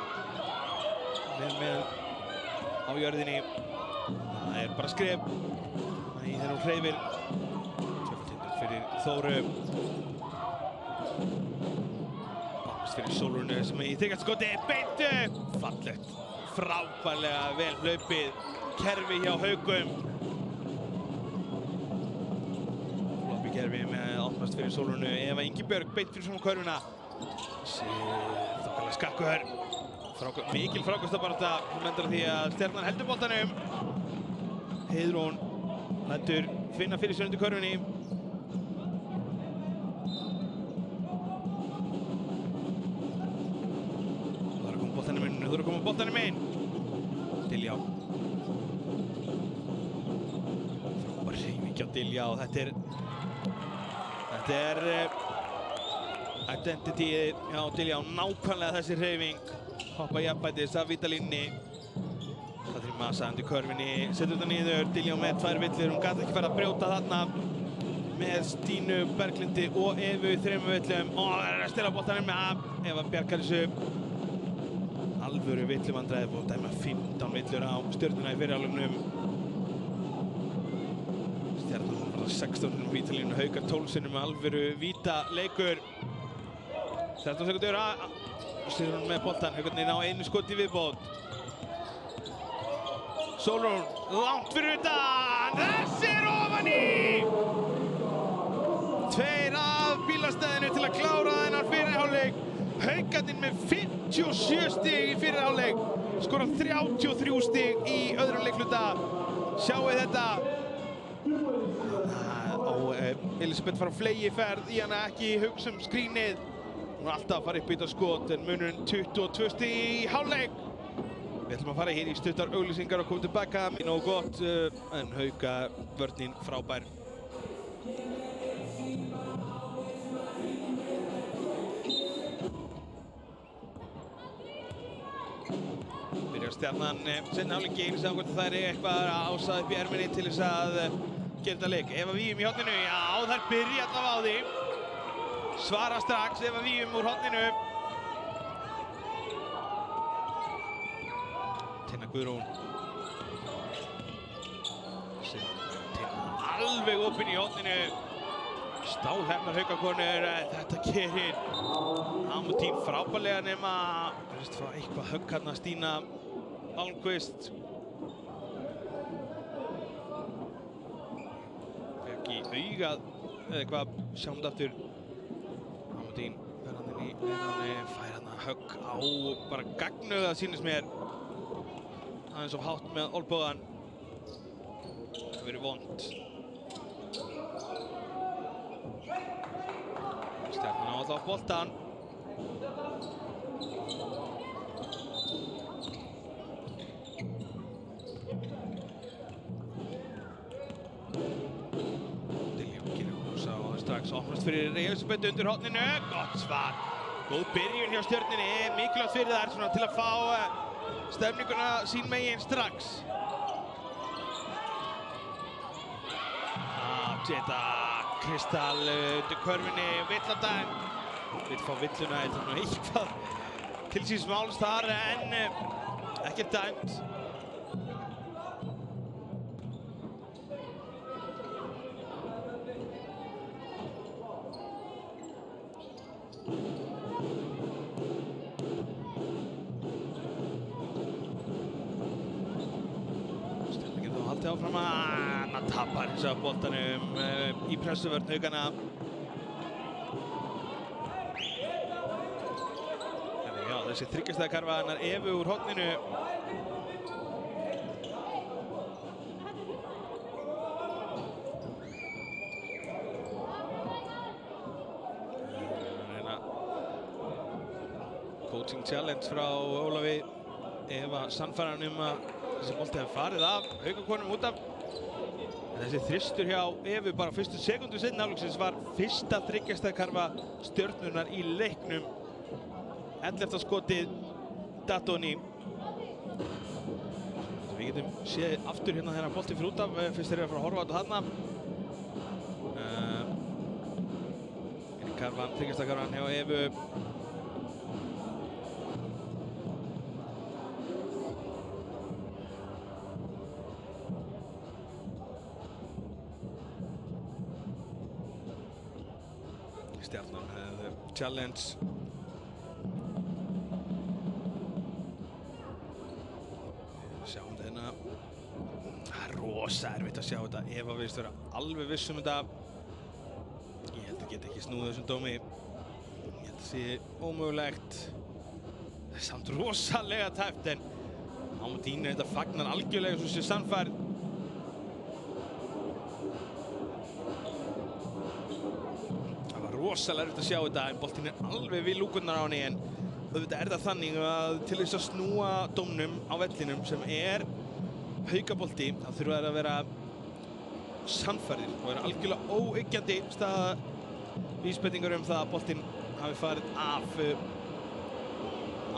Vel með á jörðinni. Það er bara skref. Í þegar hún hreyfir. Tvöfaltinn fyrir Þóru. Komst fyrir Sólrúnu sem í þriggjastaskoti. Beint upp! Fallegt. Frábærlega vel hlaupið. Kerfi hjá Haukum. Floppi kerfi með opnast fyrir Sólrúnu. Eva Ingibjörg beint fyrir svona körfuna. Þokkalega skakkur. Mikil frákostabarátta sem endur á því að Stjarnan heldur boltanum. Heiðrún lætur finna fyrir sér undir körfunni. boltanum inn. Diljá. Frábær hreyfing hjá Diljá. Þetta er identity hjá Diljá. Nákvæmlega þessi hreyfing. Hoppa jafnbætis af vítalínni. Katrín Masa undir körfinni. Setur þetta niður. Diljá með 2 villur. Hún gat ekki fara að brjóta þarna. Með Stínu, Berglindi og Evu í 3 villum. Og það er að stela boltanum með Eva bjargar þessu. Alvöru villumandræði og dæma 15 villur á Stjörnuna í fyrri hálfleiknum. Stjarnan var 16 vítalínu, Haukar 12 sinnum með alvöru vítaleikur. 13 sekundur Sigrún með boltan, Haukarnir ná einu skoti í viðbót. Sólrún langt fyrir utan, þessi er ofan í! 2 af bílastæðinu til að klára þennan fyrri hálfleik. Haukarnir með 57 stig í fyrri hálfleik, skora 33 stig í öðrum leikluta. Sjáu þetta. Elisabeth fara á flegiferð í hana, ekki hugsa skrínið. Hún er alltaf að fara upp í þetta skot, en munurinn 22 stig í hálfleik. Við ætlum að fara hér í stuttar auglýsingar og koma tilbaka. Nógu gott, en Hauka vörnin frábær. Stjarnan seinni hálfleikinn, sjá hvort það er eitthvað ásað upp í erminni til þess að gera þetta leik. Eva Víum í horninu, já þær byrja allavega á því. Svara strax, Eva Víum úr horninu. Tinna Guðrún. Tinna alveg opinn í horninu. Stálhefnar Haukakonur, þetta gerir Amutín frábærlega nema eitthvað högg hérna Stína Almqvist. Fekk í augað eða eitthvað, sjáum þetta aftur. Amutín fer hann inn í leinanni, fær hann að högg á bara gagnuða sýnist mér. Aðeins of hátt með olnbogann. Það verið vont. Stjarnan á alltaf boltan. Strax opnast fyrir Elisabeth undir horninu, gott svar. Góð byrjun hjá Stjörnunni, mikilvægt fyrir þær svona til að fá stemninguna sín megin strax. Þetta Kristall undir körfinni, villadæn. Vill fá villuna, þetta nú eitthvað til síns máls þar en ekkert dæmt. Áfram að tapar hins að boltanum í pressuvörn Haukana. Já, þessi þryggjastæðakarfa hennar Evu úr horninu. Coaching challenge frá Ólafi. Eva sannfæran að þessi bolti hefði farið af Haukakonum út af. En þessi þristur hjá Evu bara fyrstu sekundu seinni hálfleiksins var fyrsta þryggjastæðakarfa Stjörnunnar í leiknum. 11. skotið Datoni. Við getum séð aftur hérna þegar bolti fyrir út af fyrst þeir eru að fara að horfa á þetta þarna. Karfan, þryggjastæðakarfan hjá Evu. Stjarnan hefði challenge. Sjáum þetta hérna. Það er rosa erfitt að sjá þetta. Eva virðist vera alveg viss þetta. Ég held að geta ekki snúið þessum dómi. Ég held að sé ómögulegt. Það er samt rosalega tæpt en Amutín þetta fagnar algjörlega svo sé sannfærð. Rosalega erfitt að sjá þetta en boltinn alveg við lúkurnar á henni en auðvitað það þannig að til þess að snúa dómnum á vellinum sem haukabolti, þá þurfa þær að vera sannfærðir og vera algjörlega óyggjandi staða vísbendingar það að boltinn hafi farið af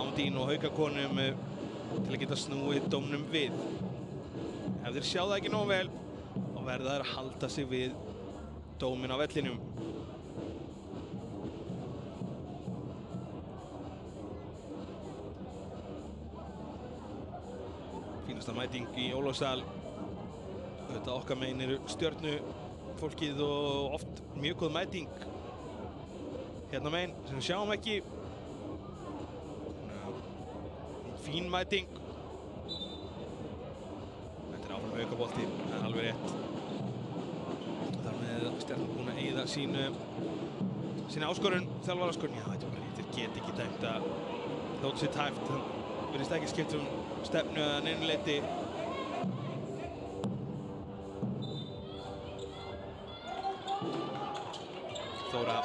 Ándín og haukakonum til að geta snúið dómnum við. Ef þeir sjá það ekki nógu vel, þá verða þær að halda sig við dóminn á vellinum. Fínasta mæting í Ólafsdal. Þetta okkar megin eru stjörnufólkið og oft mjög góð mæting hérna megin sem við sjáum ekki. Fín mæting. Þetta áfram aukabolti, það alveg rétt. Þar með Stjarnan búin að eyða sína áskorun, þjálfaráskorun. Já, þetta get ekki dæmt að þótt sér tæft. Það virðist ekki skipt stefnu að neinu leyti. Þóra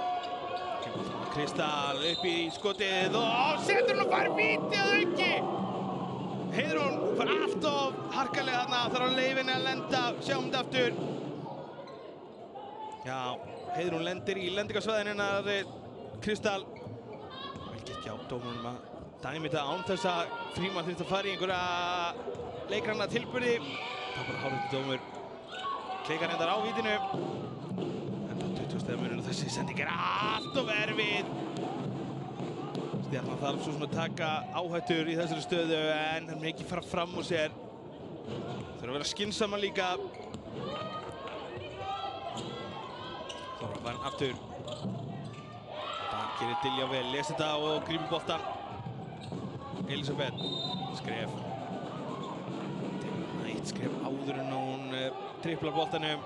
kemur fram á Kristall upp í skotið og setur hún og fær víti að auki. Heiðrún fær allt of harkalega þarna, þarf á leifinni að lenda, sjáum þetta aftur. Já, Heiðrún lendir í lendingarsvæðinu hennar Kristall. Vel gert hjá dómaranum að dæmi þetta án þess að Frímann þurfti að fara í einhverja leikranna tilburði. Það bara hárréttur dómur. Kleikar endar á vítinu. En á 20 stiga munurinn og þessi sending allt of erfið. Stjarnan þarf svo sem að taka áhættur í þessari stöðu en hann má ekki fara fram úr sér. Þurfa að vera skynsamar líka. Þóra var hann aftur. Þetta gerir Diljá vel, les þetta og grípur boltann. Elisabeth, skref. Tekur eitt skref áður en hún triplar boltanum.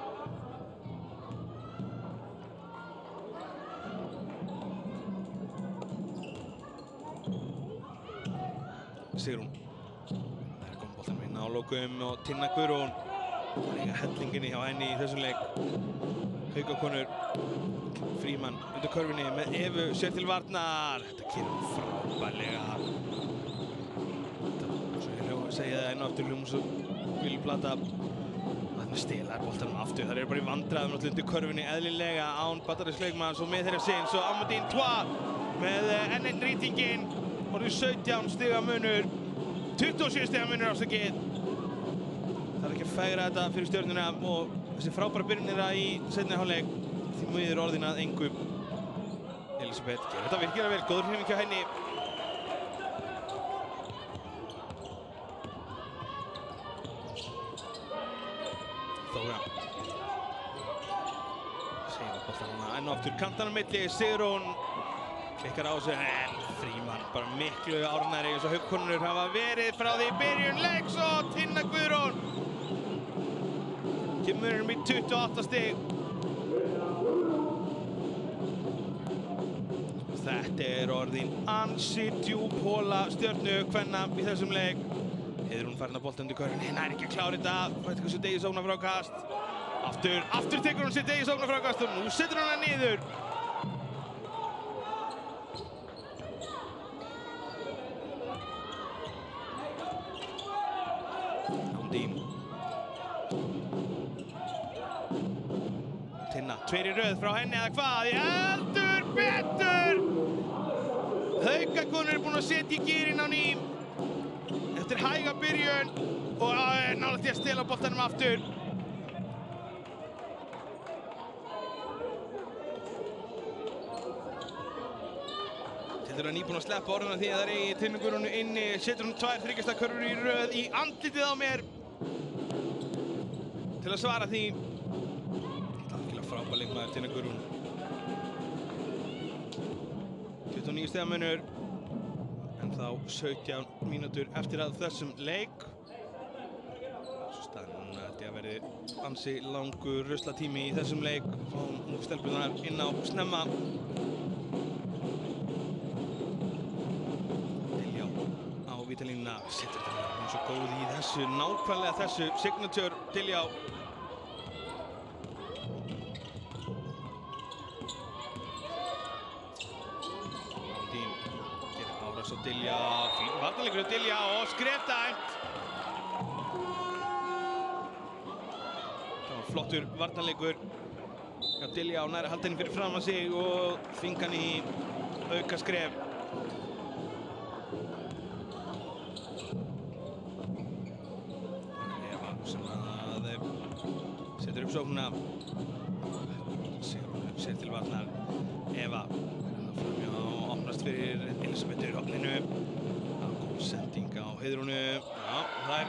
Sigrún. Það kom boltanum inn á lokum og Tinna Guðrún. Það eiga hellinginni hjá henni í þessum leik. Haukakonur. Frímann undir körfunni með Evu sér til varnar. Þetta gerir hún frábærlega. Segja það enn og aftur hljóms og vilja plata að stela boltanum aftur. Það eru bara í vandræðum náttúrulega undir körfunni eðlilega án Bandarísks leikmanns og með þeirra sinns og Amandine Trois með enn einn rýtinginn. Orðið 17 stiga munur, 27 stiga munur ásakið. Það er ekki að fegra þetta fyrir Stjörnuna og þessi frábæra byrjun þeirra í seinni hálfleik. Því miður orðin að engum. Elisabeth gerir þetta virkilega vel, góður hreyfing hjá henni. Þóra. Segir boltan hana enn og aftur kantanum milli, Sigrún klikkar á sig en Frímann bara miklu árnæri eins og haukakonur hafa verið frá því byrjun leiks og Tinna Guðrún kemur í 28 stig. Þetta er orðin ansi djúp hola Stjörnu kvenna í þessum leik. Heiðrún farin að bolta undir körfunni, nær ekki að klára þetta. Fætti eitthvað svo degi sóknarfrákast. Aftur tekur hún sér degi sóknarfrákast og nú setur hún það niður. Ándín. Tinna, tveir í röð frá henni eða hvað? Heldur betur! Haukakonur er búin að setja í gírinn á ný. Eftir hæga byrjun og nálægt í að stela boltanum aftur. Tildur að nýbúin að sleppa orðuna því að það er í Tinnu Guðrúnu inni. Setur hún tvær þryggjasta körfur í röð í andlitið á mér. Til að svara því. Algjörlega frábær leikmaður Tinna Guðrún. 29 stiga munur. En þá 17 mínútur eftir að þessum leik. Svo staðan núna held ég að verði ansi langur ruslatími í þessum leik. Fáum ungu stelpurnar inn á snemma. Diljá á vítalínuna. Setur þetta hún er svo góð í þessu, nákvæmlega þessu signature Diljá. Dilja, fín varnarleikur hjá Dilja og skref dæmt. Það var flottur varnarleikur hjá Dilja og nær halda henni fyrir fram að sig og þvinga hann í auka skref. Eva sem að setur upp sóknuna. Sigrún sér til varnar. Eva framhjá opnast fyrir Elisabethu í horninu. Það kom sending á Heiðrúnu. Já, þær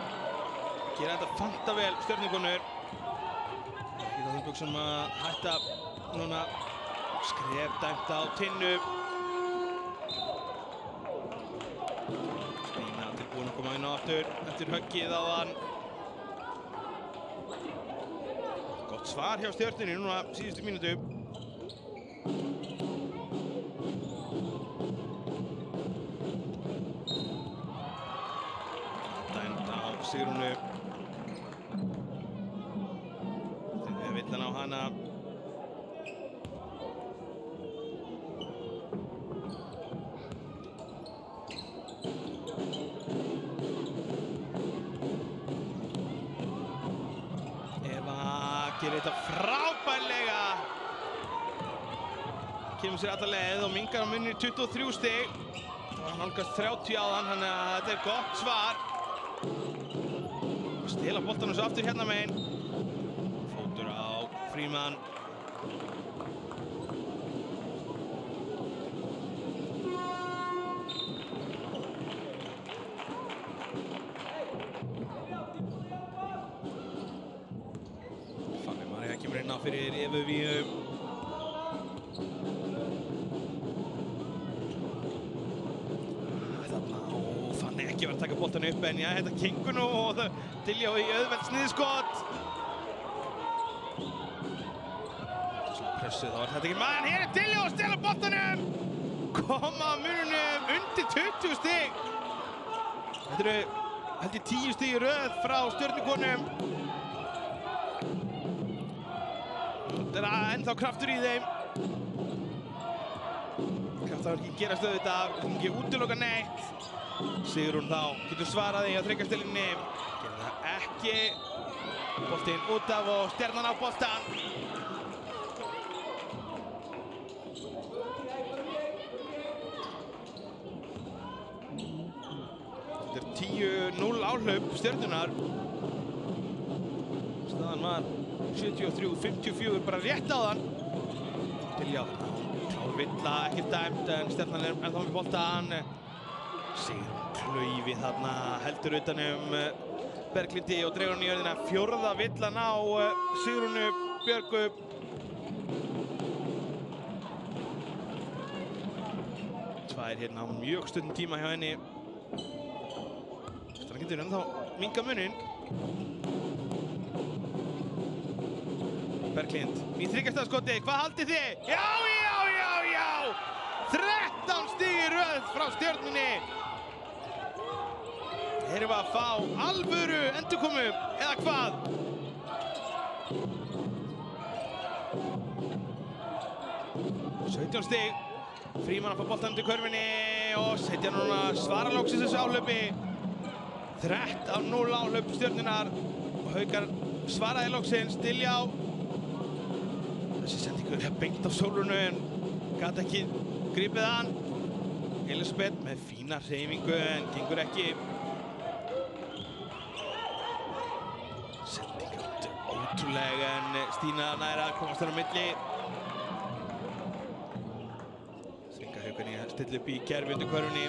gera þetta fanta vel, Stjörnukonur. Ekki það buxum að hætta núna. Skref dæmt á Tinnu. Stína tilbúin að koma inn á aftur eftir höggið áðan. Gott svar hjá Stjörnunni núna síðustu mínútu. Sigrúnu. Villan á hana. Eva gerir þetta frábærlega. Kemur sér alla leið og minnkar á munni 23 stig. Það var nálgast 30 áðan, þannig að þetta er gott svar. Stela boltanum svo aftur hérna megin. Fótur á Frímann. Fanny María kemur inn á fyrir Evu Víu. Fanny ekki var að taka boltan upp en já, þetta gengur nú og Dilja í auðvelt sniðskot. Svona pressuð, þá var þetta ekki maður. Hér er Dilja og stela boltanum. Koma mununum undir 20 stig. Þetta eru held ég 10 stig í röð frá Stjörnukonum. Þetta er ennþá kraftur í þeim. Kraftar ekki gerast auðvitað, ekki útiloka neitt. Sigrún þá getur svarað því á þriggjastilinni. Gerir það ekki. Boltinn út af og Stjarnan á boltan. Þetta er 10-0 áhlaup Stjörnunar. Staðan var 73-54 bara rétt áðan. Dilja klár villa, ekki dæmt en Stjarnan er ennþá með boltan. Sigrún klaufi þarna, heldur utanum Berglindi og dregur hann í jörðina. Fjórða villan á Sigrúnu Björgu. Tvær hérna á mjög stundum tíma hjá henni. Þannig getur ennþá minnka muninn. Berglind í þriggjastaðskoti, hvað haldið þið? Já! 13 stig í röð frá Stjörnunni. Erum við að fá alvöru endurkomu, eða hvað? Sautján stig. Frímann að fá boltann undir körfinni og setja núna svara loksins þessu áhlaupi. 13-0 áhlaup Stjörnunnar og Haukar svaraði loksins. Dilja á. Þessi sendingur er beint á Sólrúnu en gat ekki gripið hann. Elisabeth með fína hreyfingu en gengur ekki. Sending átti ótrúlega en Stína nær að komast þar á milli. Þvinga Haukarni að stilla upp í kerfi undir körfunni.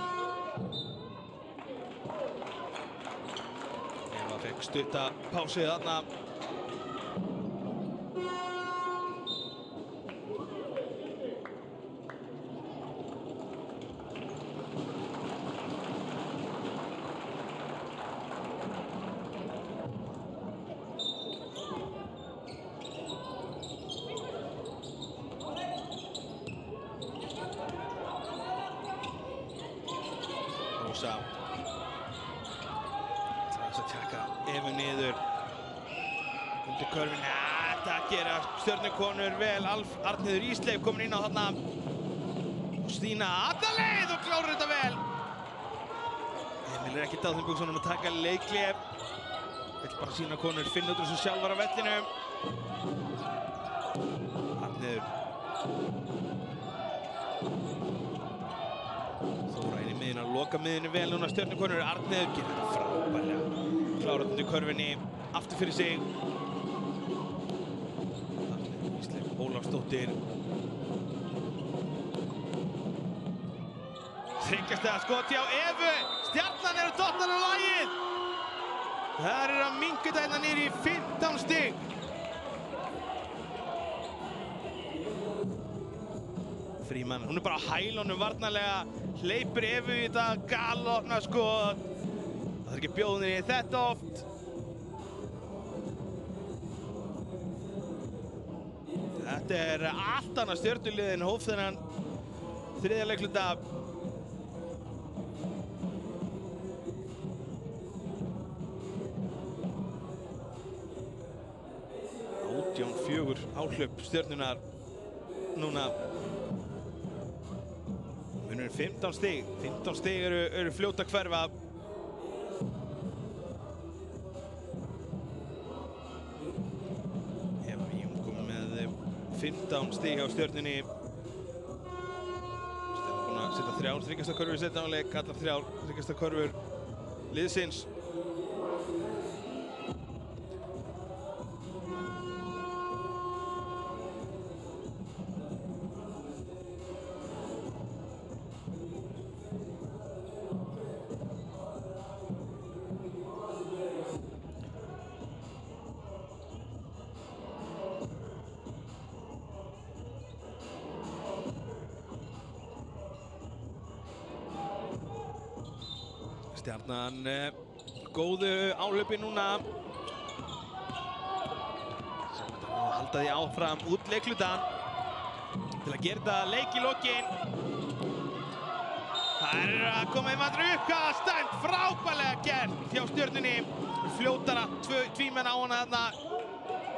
Eva fekk stutta pásið þarna. Rósa. Það að tjekka Evu niður. Undir körfin. Þetta gera Stjörnukonur vel. Arnheiður Ísleif komin inn á þarna. Stína alla leið og klárar þetta vel. Emil ekkert á þeim buxunum að taka leikhlé. Vill bara sína konur finna út úr þessu sjálfar á vellinum. Arnheiður. Þóra inn í miðjuna, loka miðjunni vel núna Stjörnukonur. Arnheiður gerir þetta frábærlega. Klárar undir körfunni, aftur fyrir sig. Arnheiður Ísleif Ólafsdóttir. Þriggja skot hjá Evu. Stjarnan eru dottnar á lagið. Það er að minnka þetta hérna niður í 15 stig. Frímann, hún er bara á hælunum varnarlega. Hleypir Evu í þetta galopna skot. Það er ekki bjóðinni í þetta oft. Þetta er allt annað Stjörnuliðin hóf þennan þriðja leikluta. 18-4 áhlaup Stjörnunnar núna. Munurinn 15 stig. 15 stig eru fljót að hverfa. Eva Víum komið með 15 stig á Stjörnunni. Stjörnun búinn að setja 3 þryggjastakörfur í seinni hálfleik, allar 3 þryggjastakörfur liðsins. Stjarnan góðu áhlaupi núna. Halda því áfram út leiklutan til að gera þetta leik í lokin. Það er að koma í maður uppkast, frábærlega gert hjá Stjörnunni. Fljótara, tvímenn á hana þarna.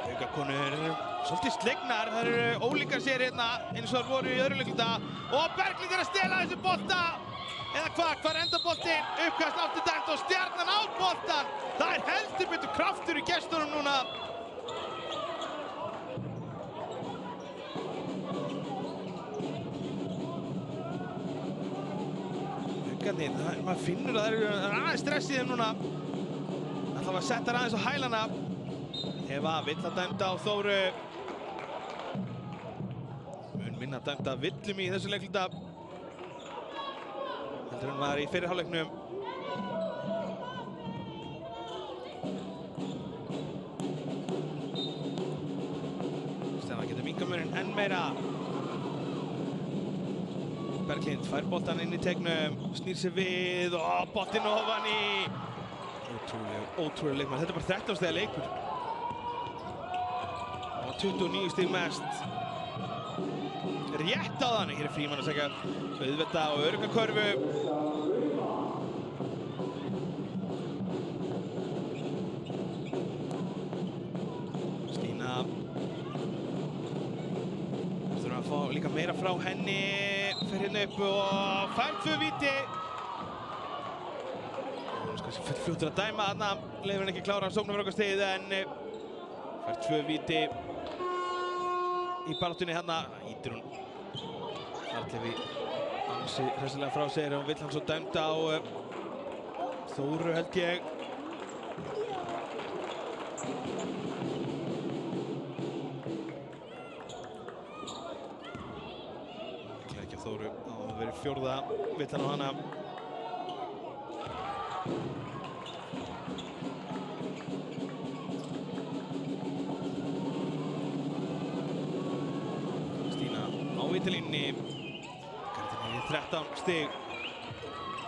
Haukakonur svolítið slegnar, það eru ólíkar sér hérna eins og þær voru í öðru leikluta. Og Berglind er að stela þessu bolta. Eða hvar enda boltinn? Uppkast aftur dæmt og Stjarnan á boltan. Það er heldur betur kraftur í gestunum núna. Haukarnir, maður finnur að það eru aðeins stress í þeim núna. Það var að setja aðeins á hælana. Eva vill að dæmda á Þóru. Mun minna að dæmda villum í þessu leikluta. Heldur hann var í fyrri hálfleiknum. Stjarnan getur minnka muninn enn meira. Berglind fær boltan inn í teignum, snýr sig við og boltinn ofan í. Ótrúlega leikmann. Þetta er bara 13 stiga leikur. Og 29 stig mest. Rétt á þannig. Hér er Frímann að segja auðvelda og örugga körfu. Stína. Við þurfum að fá líka meira frá henni. Fer hérna upp og fær 2 víti. Hún skal sér fljótur að dæma þarna. Leifur hann ekki klára sóknarfrákastigið en fær 2 víti í baráttunni hérna. Ítir hún Arnlefi ansi hressilega frá sér og vill hann svo dæmda á Þóru held ég. Ekki að Þóru á að vera fjórða, vill hann á hana. Stína á vítalínunni. 13 stig.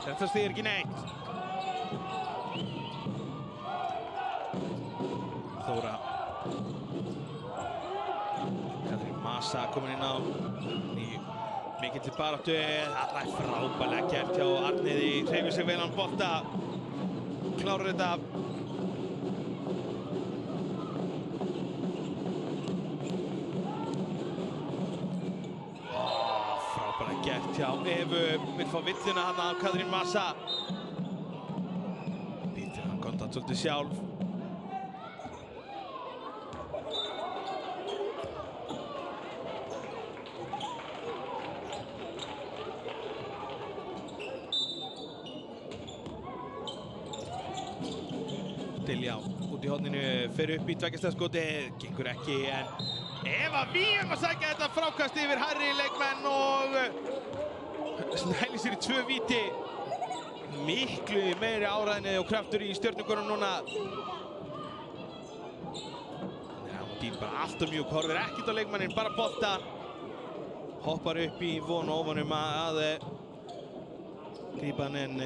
13 stig er ekki neitt. Þóra. Katrín Masa komin inn á mikilli baráttu. Það er frábærlega gert hjá Arnheiði. Hreyfir sig vel án bolta. Klárar þetta. Gert hjá Evu, vill fá villuna hann á Katrín Masa. svolítið sjálf. Diljá út í horninu, fer upp í tveggjastaðskotið, gengur ekki en Eva Víum að sækja þetta frákast yfir hærri leikmenn og snælir sér í 2 víti. Miklu meiri áræðni og kraftur í Stjörnukonum núna. Dín bara alltaf mjúk, horfir ekkert á leikmanninn, bara bolta. Hoppar upp í von og ofanum að grípa hann en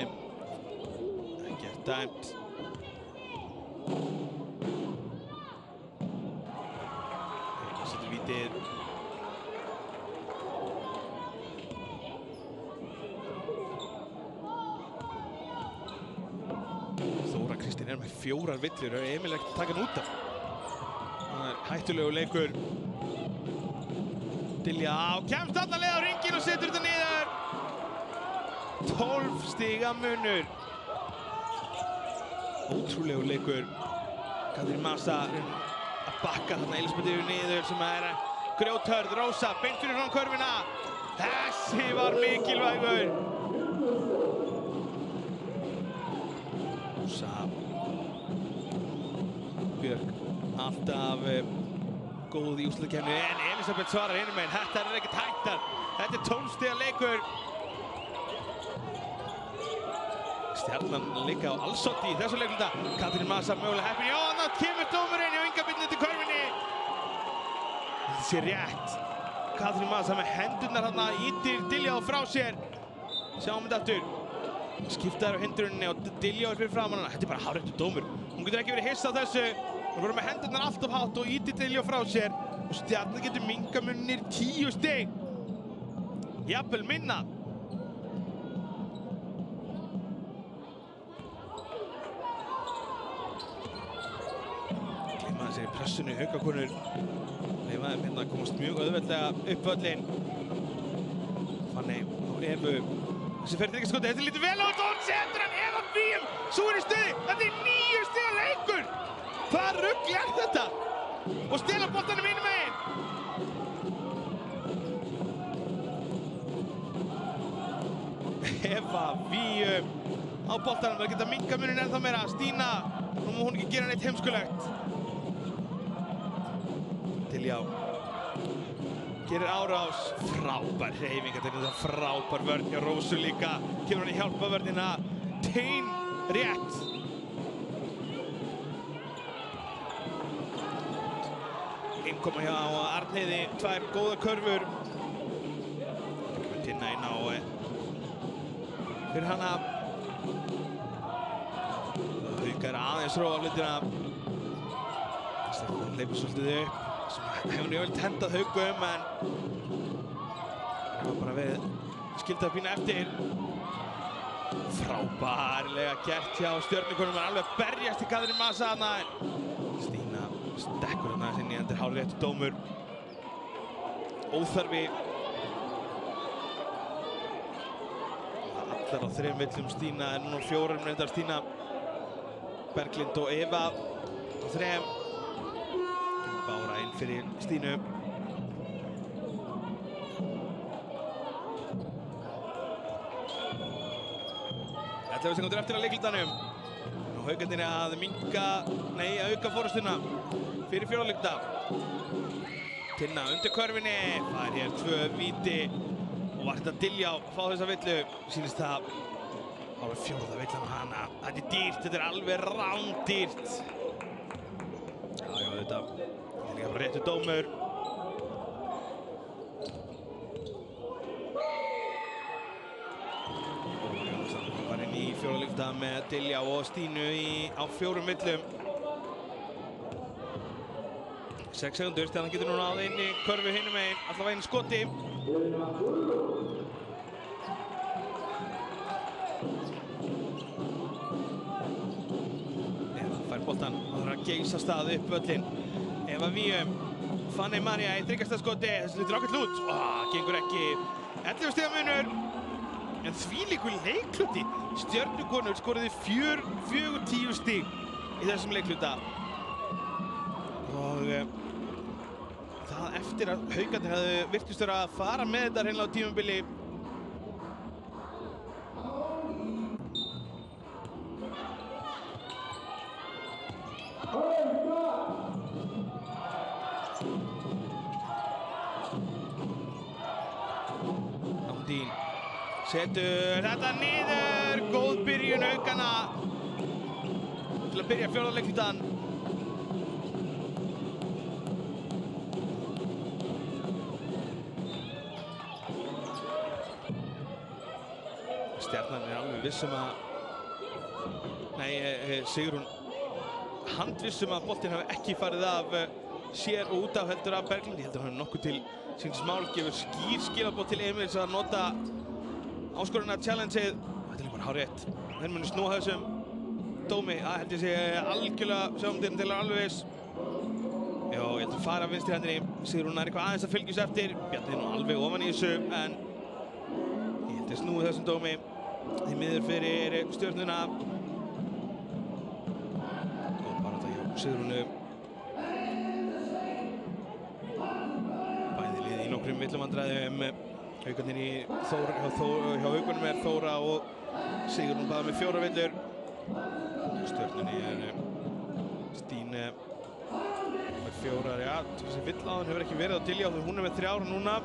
ekkert dæmt. Setur vítið. Þóra Kristín með 4 villur og Emil ekki að taka hann út af. Það hættulegu leikur. Diljá kemst alla leið á hringinn og setur þetta niður. 12 stiga munur. Ótrúlegu leikur. Katrín Massa að bakka þarna Elísabet yfir niður sem grjóthörð. Rósa beint fyrir frá körfuna. Þessi var mikilvægur. Rósa Björk alltaf góð í úrslitakeppni en Elísabet svarar hinum megin. Þetta ekkert hættar. Þetta 12 stiga leikur. Stjarnan líka á allsoddi í þessu leikluta. Katrín Massa mögulega heppin. Já, annað kemur dómurinn hjá Inga Birnu til körfunni. Þetta sé rétt. Katrín Massa með hendurnar þarna ýtir Diljá frá sér. Sjáum þetta aftur. Skiptaður á hindruninni og Diljá fyrir framan hana. Þetta bara hárréttur dómur. Hún getur ekki verið hissa á þessu. Hún voru með hendurnar alltaf hátt og ýtir Diljá frá sér. Og Stjarnan getur minkað munir 10 stig. Jafnvel minna. Sér í pressunni, Haukakonur leifaði að komast mjög auðveldlega upp völlinn. Fanney á Evu. Þessi fer þriggjaskotið, þetta lítur vel út og hún setur hann Eva Víum. Svo í stuði, þetta 9 stiga leikur. Hvað rugl þetta? Og stela boltanum hinum megin. Eva Víum á boltanum, það geta minkað muninn ennþá meira. Stína, nú má hún ekki gera neitt heimskulegt. Diljá gerir árás, frábær hreyfing, þetta er frábær vörn hjá Rósu líka, kemur hann í hjálpa vörnina, tein rétt. Innkoma hjá Arnheiði, 2 góða körfur. Tinna inn á fyrir hana. Haukar aðeins róa hlutina. Stjarnan leipur svolítið upp. Hefur vel hendað Haukum en það var bara verið skildað pína eftir. Frábærlega gert hjá Stjörnukonum, alveg berjast í Katrín Massa þarna en Stína stekkur þarna sinni en þetta hárréttur dómur. Óþarfi. Allar á 3 villum Stína en núna 4 reyndar Stína. Berglind og Eva á 3. Bára inn fyrir Stínu. 11 sekúndur eftir að leiklutanum. Og Haukarnir að auka forystuna fyrir 4. leikluta. Tinna undir körfinni, fær hér 2 víti og var þetta Diljá að fá þessa villu. Sýnist það alveg 4. villan hana. Þetta er dýrt, þetta er alveg rándýrt. Já, þetta er líka réttur dómur. Var inn í 4. leikluta með Diljá og Stínu á 4 villum. 6 sekúndur, Stjarnan getur núna inn í körfu hinum megin, allavega inn í skoti. Eva fær boltan og það er að geysa stað upp völlinn. Eva Víum, Fanney María í 3. skoti, þessi lítur ágætt út. Gengur ekki, 11 stiga munur. En þvílíkur leikluti. Stjörnukonur skoraði 4 10 stig. í þessum leikluta. Og það eftir að Haukarnir hefðu virtust vera að fara með þetta hreinlega á tímabili. Amundín setur þetta niður, góð byrjun Haukanna til að byrja fjórða leiklutan. Stjarnan alveg vissum að, Sigrún handvissum að boltinn hafi ekki farið af sér og út af heldur af Berglind. Ég heldur hann nokkuð til síns mál gefur skýr skilaboð til Emils að nota áskoruna challengeið. Þetta er bara hárrétt. Þeir munu snúa þessum dómi. Það held ég sé algjörlega sjáumdinn til alveg viss. Já, ég heldur fara af vinstri hendinni. Sigrún er eitthvað aðeins að fylgjast eftir. Bjarni er nú alveg ofan í þessu, en ég heldur snúið þessum dómi. Því miður fyrir Stjörnuna. Góð barátta hjá Sigrúnu. Bæði lið í nokkrum millumvandræðum. Haukarnir hjá Haukunum er Þóra og Sigrún bara með 4 villur. Stjörnunni er Stín með 4, já, þessi villaðan hefur ekki verið á Diljá því hún er með 3 núna.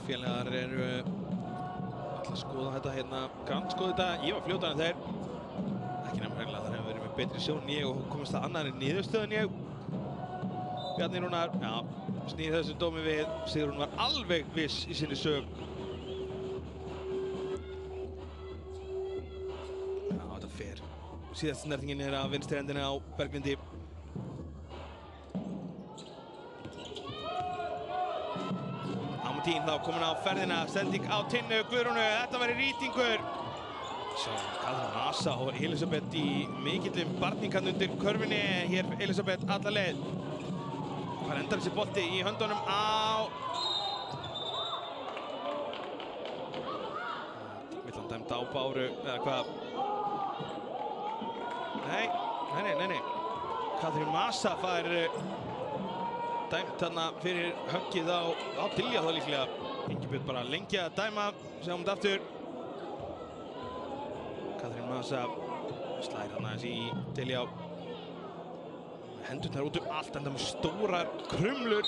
Félagar eru alltaf að skoða þetta hérna, grannskoða þetta. Ég var fljótar en þeir. Ekki nefnilega reynilega, þeir hefur verið með betri sjón en ég og komist að annarri niðurstöðu en ég. Bjarni Rúnar, já, snýr þessu dómi við. Sigrún var alveg viss í sinni sök. Já, þetta fer. Síðast snertingin er að vinstri hendinni á Berglindi. Þá komin á ferðina, sending á Tinnu Guðrúnu, þetta væri rýtingur. Svo Katrín Masa og Elisabeth í mikillum barningan undir körfunni. Hér Elisabeth alla leið. Hvað endar þessi bolti í höndunum á... Vill hann dæmda á Báru, eða hvað? Nei. Katrín Masa fær dæmt þarna fyrir höggið á Diljá þá líklega. Ingibjörn bara lengi að dæma, sjáum þetta aftur. Katrín Masa slær hann aðeins í Diljá. Hendurnar út allt enda með stórar krumlur.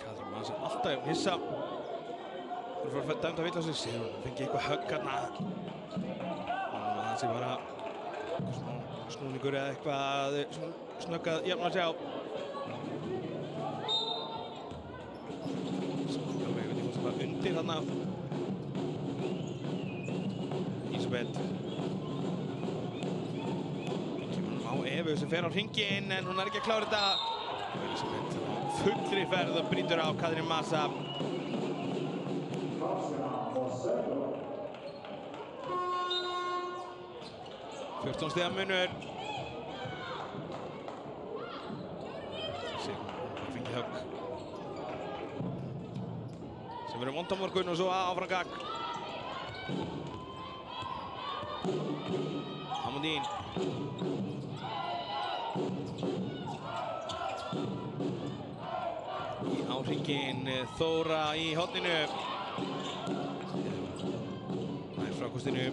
Katrín Masa alltaf hissa. Þú fyrir að dæmta að vitla sig, Sigrún fengi eitthvað högg hérna. Það sé bara snúningur eða eitthvað snöggað jafn að sjá. Ég veit ekki hvort það var undir þarna. Elisabeth. Kemur hún á Evu sem fer á hringinn en hún er ekki að klára þetta. Elisabeth fullri ferð og brýtur á Katrín Masa. 14 stiga munur. Sigrún fengið högg. Sem verður vond á morgun og svo áfram gagn. Amundín. Í áhringinn Þóra í horninu. Nær frákostinu.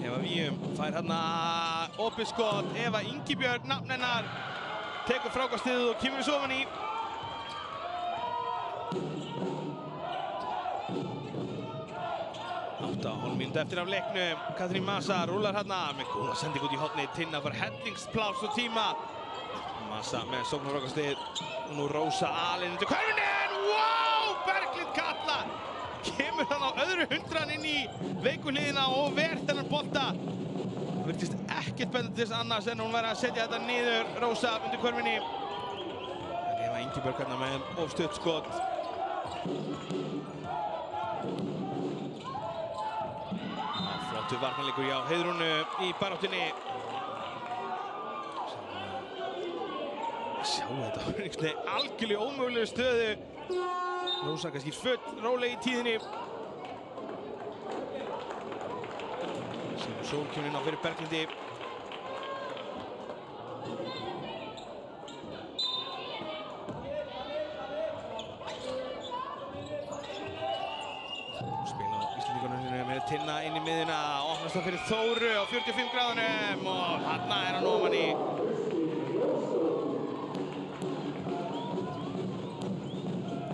Eva Víum fær hérna opið skot. Eva Ingibjörn, nafn hennar. tekur frákastið og kemur svo ofan í. Hálf mínútu eftir af leiknum. Katrín Masa rúlar hérna með góða sending út í hornið. Tinna fær hellingspláss og tíma. Masa með sóknarfrákastið. Og nú Rósa alinn undir körfunin. Wow! Berglind Katla kemur hann á öðru 100 inn í veiku hliðina og ver þennan bolta. Það virtist ekkert benda til þess annars en hún væri að setja þetta niður. Rósa undir körfunni. Eva Ingibjörg hérna með of stutt skot. Flottur varnarleikur hjá Heiðrúnu í baráttunni. Sjá þetta var einhvern veginn algjörlega ómögulegu stöðu. Rósa kannski full róleg í tíðinni. Sigur Sól kemur inn á fyrir Berglindi. Tinna inn í miðjuna, opnast það fyrir Þóru á 45 gráðunum og þarna hann ofan í.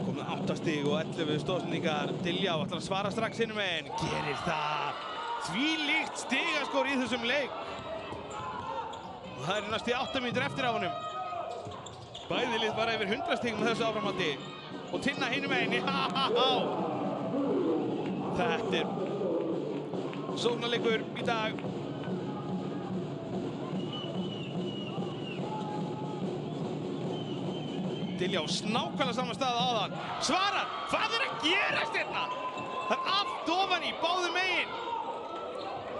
Komið 8 stig og 11 stoðsendingar. Diljá ætlar að svara strax hinum megin. Gerir það. Þvílíkt stigaskor í þessum leik. Og það eru næstu 8 mínútur eftir á honum. Bæði lið bara yfir 100 stig með þessu áframhaldi. Og Tinna hinum megin. Þetta er sóknarleikur í dag. Diljá nákvæmlega sama stað áðan. Svarar! Hvað er að gerast hérna? Það er allt ofan í báðum megin.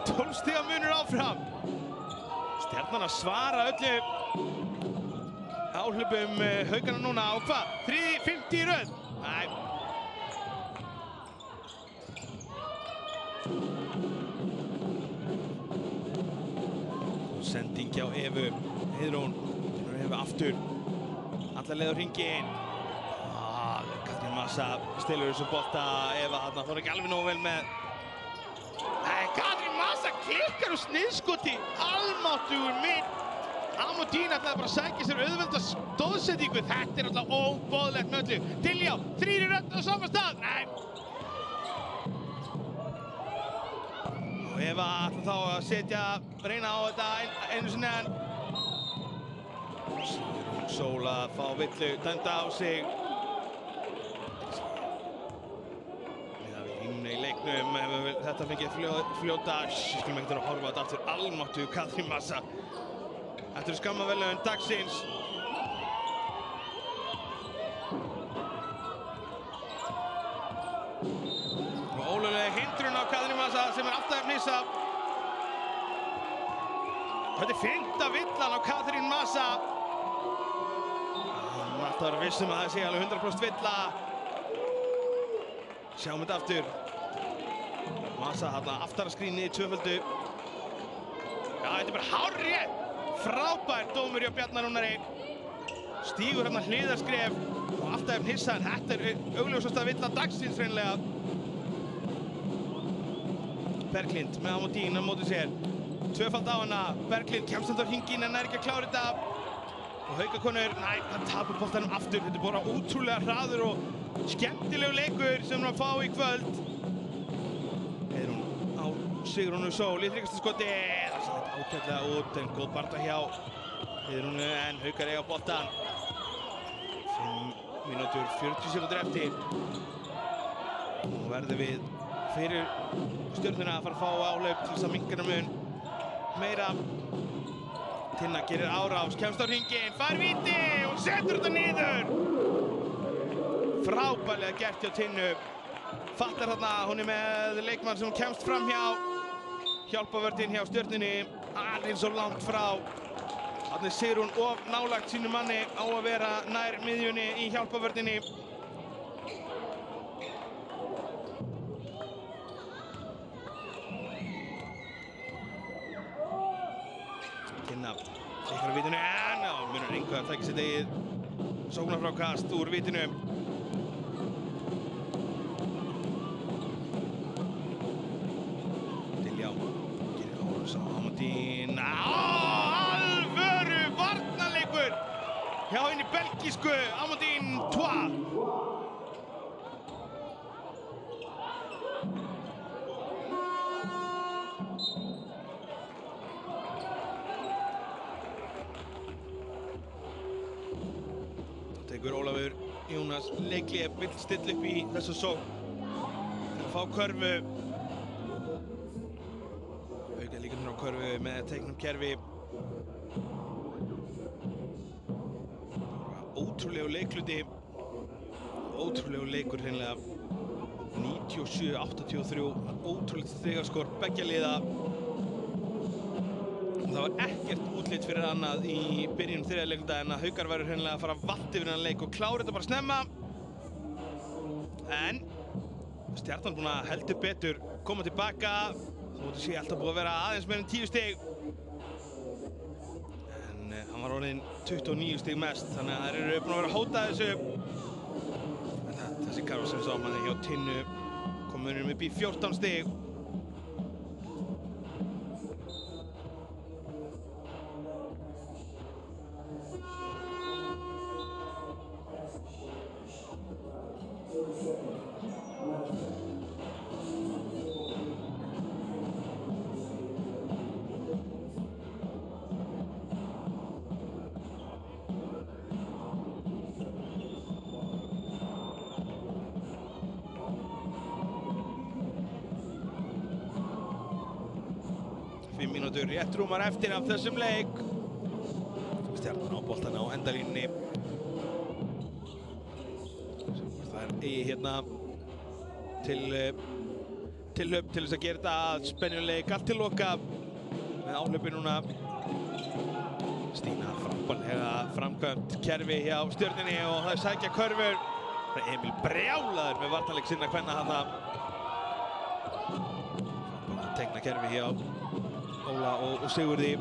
12 stiga munur áfram. Stjarnan að svara öllu áhlaupum Haukana núna á hvað? 3.50 í röð? Nei. Sending hjá Evu. Heiðrún. Evu aftur. Allar leið á hringinn. Katrín Masa stelur þessu bolta. Eva þarna fór ekki alveg nógu vel með. Nei, Katrín Masa klikkar úr sniðskoti. Almáttugur minn. Amodín ætlaði bara að sækja sér auðvelda stóðsendingu. Þetta er alltaf óboðlegt með öllu. Diljá, 3 í röð á sama stað. Nei. Og Eva ætla þá að setja, reyna á þetta einu sinni en Sigrún Sól að fá villu dæmda á sig. Miðað við línuna í leiknum, ef þetta fengið fljóta, skulum ekkert að horfa á þetta aftur, almáttugur Katrín Masa. Þetta eru skammarverðlaun dagsins. Ólögleg hindrun á Katrín Masa sem er alltaf hnissa. Þetta er 5. villan á Katrín Masa. Hún er alltaf að vera viss að það sé alveg 100% villa. Sjáum þetta aftur. Masa þarna aftara skrýni í tvöföldu. Já, þetta er bara hárrétt. Frábær dómur hjá Bjarna Rúnari. Stígur hérna hliðarskref og alltaf hnissa en þetta er augljósasta villa dagsins hreinlega. Berglind með Amodín á móti sér. Tvöfald á hana. Berglind kemst þetta á hringinn en ekki að klára þetta. Og Haukakonur, næ, það tapar boltanum aftur. Þetta er bara ótrúlega hraður og skemmtilegu leikur sem hún að fá í kvöld. Heiðrún á Sigrúnu Sól í þryggastu skoti. Það sé þetta ágætlega út en góð barða hjá Heiðrúnu en Haukar eiga boltan. 5 mínútur 40 sekúndur eftir. Nú verðum við fyrir Stjörnuna að fara að fá áhlaup til þess að minnka mun meira. Tinna gerir árás, kemst á hringinn, fær víti og setur þetta niður. Frábærlega gert hjá Tinnu. Fattar þarna, hún er með leikmann sem kemst fram hjá. Hjálpavörðin hjá Stjörnunni, aðeins svo langt frá. Þarna er Sigrún of nálagt sínu manni á að vera nær miðjunni í hjálpavörðinni. Tinna klikkar á vitinu en munur einhver að taka sitt eigið sóknarfrákast úr vitinu. Diljá gerir árás á Amodín. Alvöru varnarleikur hjá henni belgísku Amandine Trois. Þá tekur Ólafur Jónas Leikli vill stilla upp í þessu sókn til að fá körfu. Auka líkurnar á körfu með teiknum kerfi. Ótrúlegu leikluti, ótrúlegu leikur hreinlega. 97-83, ótrúlegt stigaskor beggja liða. Það var ekkert útlit fyrir annað í byrjun þriðja leikluta en að Haukar væru hreinlega að fara valt yfir þennan leik og klára þetta bara snemma. En Stjarnan búin að heldur betur koma tilbaka. Þótt sé alltaf búið að vera aðeins meira en 10 stig. En hann var orðinn 29 stig mest, þannig að þeir eru búin að vera að hóta þessu. Þessi Karol sem sá manni hjá Tinnu komur upp í 14 stig. Rétt rúmar eftir af þessum leik. Stjarnan á boltan á endalínunni. Það er eigi hérna tilhlaup til þess að gera þetta að spennjuleik allt til loka með áhlaupi núna. Stína frábærlega framkvæmt kerfi hjá Stjörnunni og það er sækja körfur. Það er Emil brjálaður með varnarleik sinna kvenna þarna. Frábærlega teikna kerfi hjá Óla og Sigurði,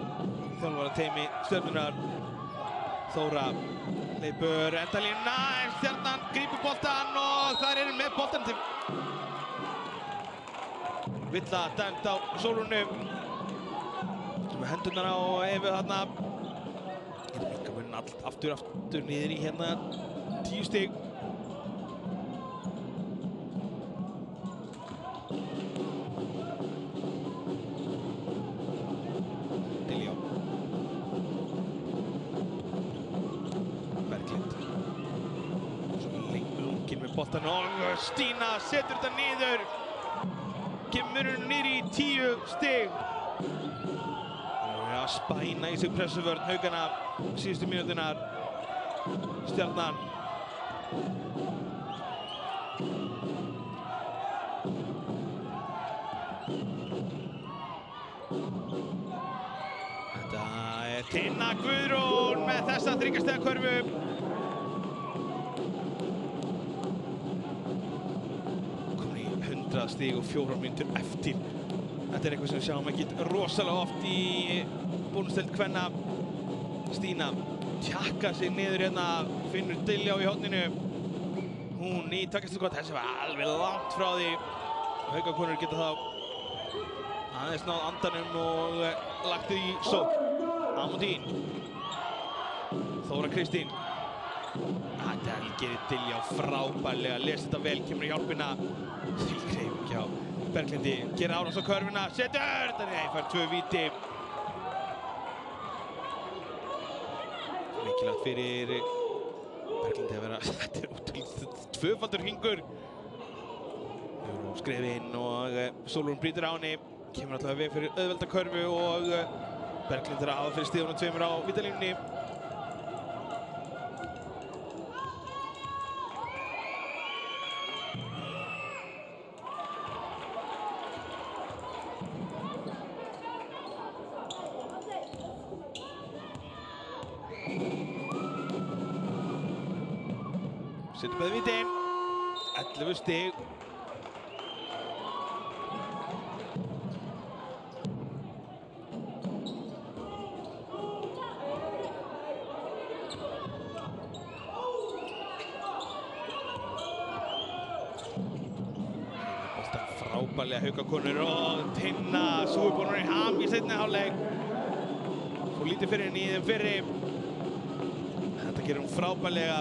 þjálfara teymi Stjörnunnar. Þóra leipur endalínuna en Stjarnan grípur boltan og þær eru með boltan til Villa dæmt á Sólrúnu með hendurnar á Evu þarna. Líka mun aftur niður í hérna 10 stig. Boltan og Stína setur þetta niður. Kemur niður í 10 stig. Það er að spæna í sig pressuvörn Haukana síðustu mínúturnar. Stjarnan. Þetta er Tinna Guðrún með þessa 3 stiga körfu. Stig og 4 mínútur eftir. Þetta er eitthvað sem við sjáum ekkert rosalega oft í bónusdeild kvenna. Stína tjakkar sig niður hérna, finnur Diljá í horninu. Hún í tveggjastaskot, þessi var alveg langt frá því. Haukakonur geta þá aðeins náð andanum og lagt í sókn. Amandine. Þóra Kristín. Þetta gerir Diljá frábærlega, lesi þetta vel, kemur í hjálpina. Þvílgreifing hjá Berglindi, gerir árás á körfuna, setur! Nei, fær 2 víti. Mikilvægt fyrir Berglindi að vera, þetta er ótrúlega tvöfaldur hringur. Skrifið inn og Sólrún brýtur á henni, kemur alltaf við fyrir auðvelda körfu og Berglind er að hafa fyrir stíðunum 2 á vítalínunni. Setur með víti, 11 stig. Boltan frábærlega Haukakonur og Tinna Súbúrnur í ham í seinni hálfleik. Svo lítið fyrir henni í þeim fyrri. Þetta gerir hún frábærlega.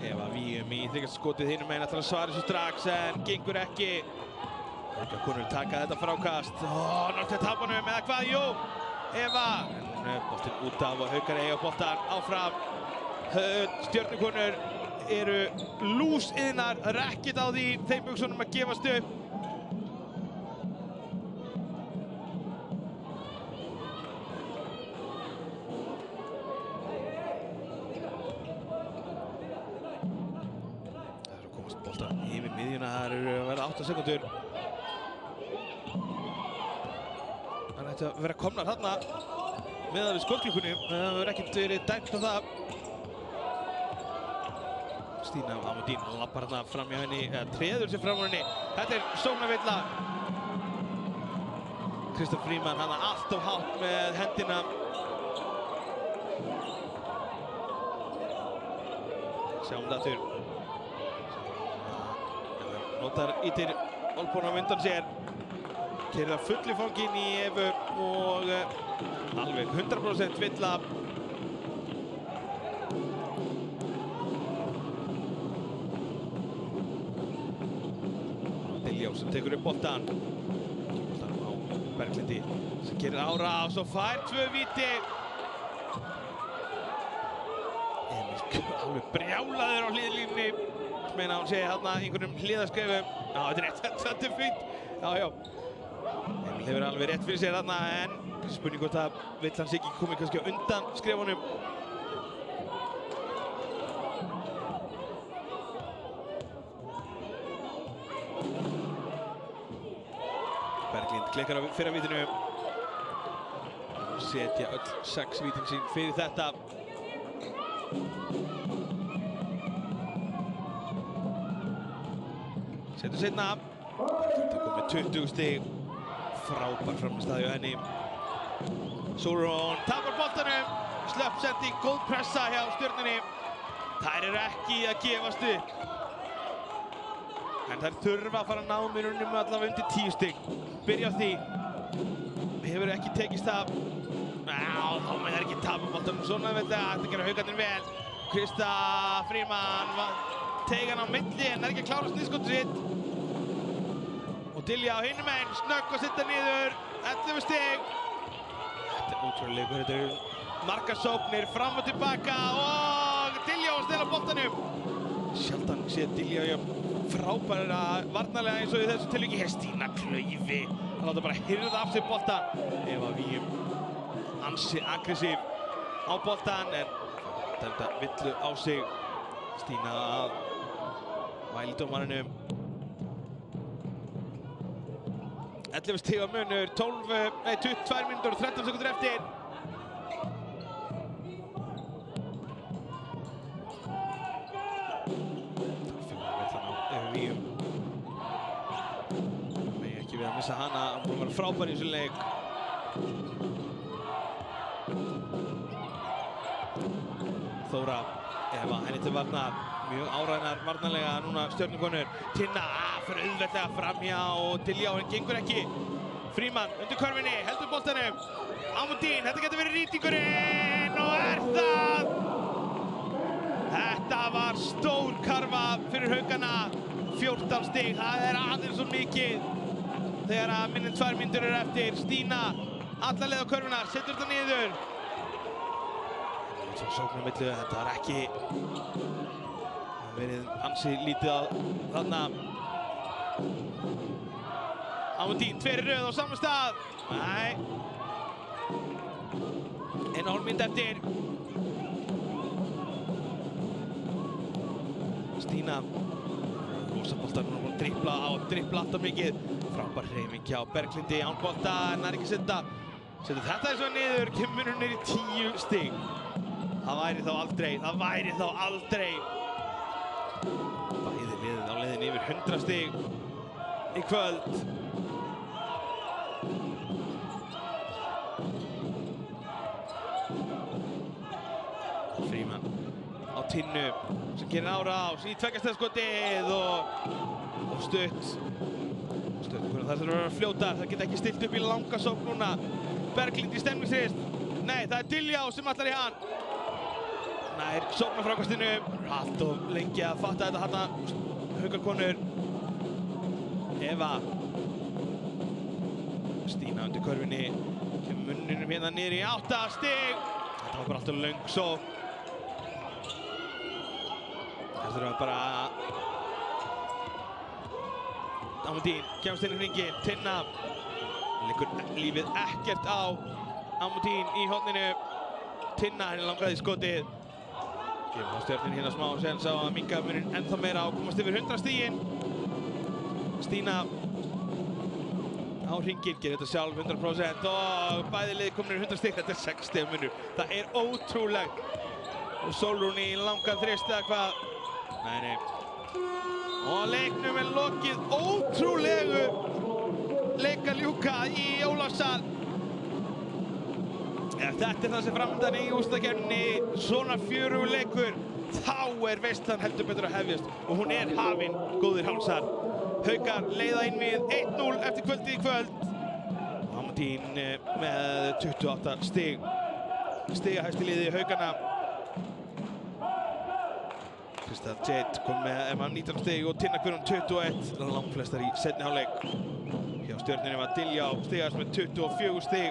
Eva Víum í þriggjastaskotið hinum megin ætlar að svara þessu strax en gengur ekki. Haukakonur taka þetta frákast. Náttúrulega tapanum eða hvað? Jú, Eva. En boltinn út af og Haukar eiga boltann áfram. Stjörnukonur eru lúsiðnar, það er ekkert á því þeim buxunum að gefast upp. Það er að komast boltan yfir miðjuna, það eru að verða 8 sekúndur. Það ætti að vera komnar þarna meðan við skotklukkunni, en það hefur ekkert verið dæmt á það. Stína Amundín lappar hérna fram hjá henni, eða treður sér fram á henni. Þetta er sóknarvilla. Kristoffer Frímann hann allt of hátt með hendina. Sjáum það aftur. Notar ítir olbúna á undan sér. Keyrir það full í fanginn í Evu og alveg 100% villa. Diljá sem tekur upp boltan. Boltan á Berglindi sem gerir árás og fær 2 víti. Emil alveg brjálaður á hliðlínunni. Ég meina hún segi þarna einhverjum hliðarskrefum. Já, þetta er rétt, þetta er fínt. Já. Emil hefur alveg rétt fyrir sér þarna en spurning hvort að vill hans ekki komið kannski á undan skrefunum. Berglind klikkar á fyrra vítinu. Setja öll 6 vítin sín fyrir þetta. Setur seinna. Berglind er komið 20 stig. Frábær framistæði á henni. Sólrún tapar boltanum. Slöpp sending, góð pressa hjá Stjörnunni. Þær eru ekki að gefast upp. En þær þurfa að fara að ná mununum allavega undir 10 stig. Byrja á því. Hefur ekki tekist það. Þá með þær ekki tapa boltanum svona vel þetta gera Haukarnir vel. Krista Frímann teygir hann á milli en er ekki að klára sniðskotið sitt. Og Diljá hinum megin, snögg að setja niður, 11 stig. Þetta er ótrúlega leikur, þetta eru margar sóknir, fram og tilbaka og Diljá að stela boltanum. Sjaldan sé Diljá frábæra varnarlega eins og í þessu tilviki. Hér Stína Klaufi, hann láta bara hirða af sig boltan. Eva Víum, ansi aggressív á boltan en þetta villu á sig. Stína að vælidómaranum. 11 stiga munur, 22 mínútur og 13 sekundur eftir. Eva Víum. Megi ekki við að missa hana, hann búinn að vera frábær í þessu leik. Þóra, Eva, henni til varnar. Mjög áræðnar varnarlega núna Stjörnukonur. Tinna fyrir auðveldlega framhjá og Diljá en gengur ekki. Frímann undir körfunni, heldur boltanum. Amundín, þetta getur verið rýtingurinn og er það! Þetta var stór karfa fyrir Haukana. 14 stig, það er aðeins og mikið. Þegar að minni en 2 mínútur eru eftir. Stína, alla leið á körfuna, setur þetta niður. Sóknum millu, þetta var ekki verið ansi lítið að þarna. Amundín, 2 í röð á saman stað. Nei. 1,5 mínútur eftir. Stína. Losa boltann, hún er að dribbla alltaf mikið. Frábær hreyfing hjá Berglindi án bolta, en það er ekki setja. Setur þetta eins og niður, kemur hún niður í 10 stig. Það væri þá aldrei. Bæði liðið á leiðinni yfir 100 stig í kvöld. Frímann á Tinnu sem gerir árás í tveggjastaðskotið og stutt. Það þarf að vera fljótar, það geta ekki stilt upp í langa sókn núna. Berglind í stemningsrist. Nei, það Diljá sem ætlar í hann. Nær sóknarfrákastinu. Allt of lengi að fatta þetta þarna. Haukakonur. Eva. Stína undir körfunni. Kemur munninum hérna niður í 8 stig. Þetta var bara alltaf löng sókn. Þetta var bara... Amundín kemst inn í hringinn. Tinna. Liggur lífið ekkert á Amundín í horninu. Tinna henni langaði í skotið. Gefur á Stjörnin hérna smá séns á að minnka muninn ennþá meira og komast yfir 100 stigin. Stína á hringinn, gerir þetta sjálf 100% og bæði lið komin 100 stig. Þetta 6 stiga munur. Það ótrúlegt. Og Sólrún í langan þrist eða hvað? Nei. Og leiknum lokið ótrúlegu leikaljúka í Ólafssal. Ef þetta það sem framöndan í úrslitakeppninni, svona fjörugur leikur, þá veislan heldur betur að hefjast og hún hafin, góðir hálsar. Haukar leiða inn við 1-0 eftir kvöldið í kvöld. Amundín með 28 stig. Stigahæsti liði Haukarna. Kristall Jade kom með 19 stig og Tinna Guðrún 21. Langflestar í seinni hálfleik. Hjá Stjörnunni var Diljá stigast með 24 stig.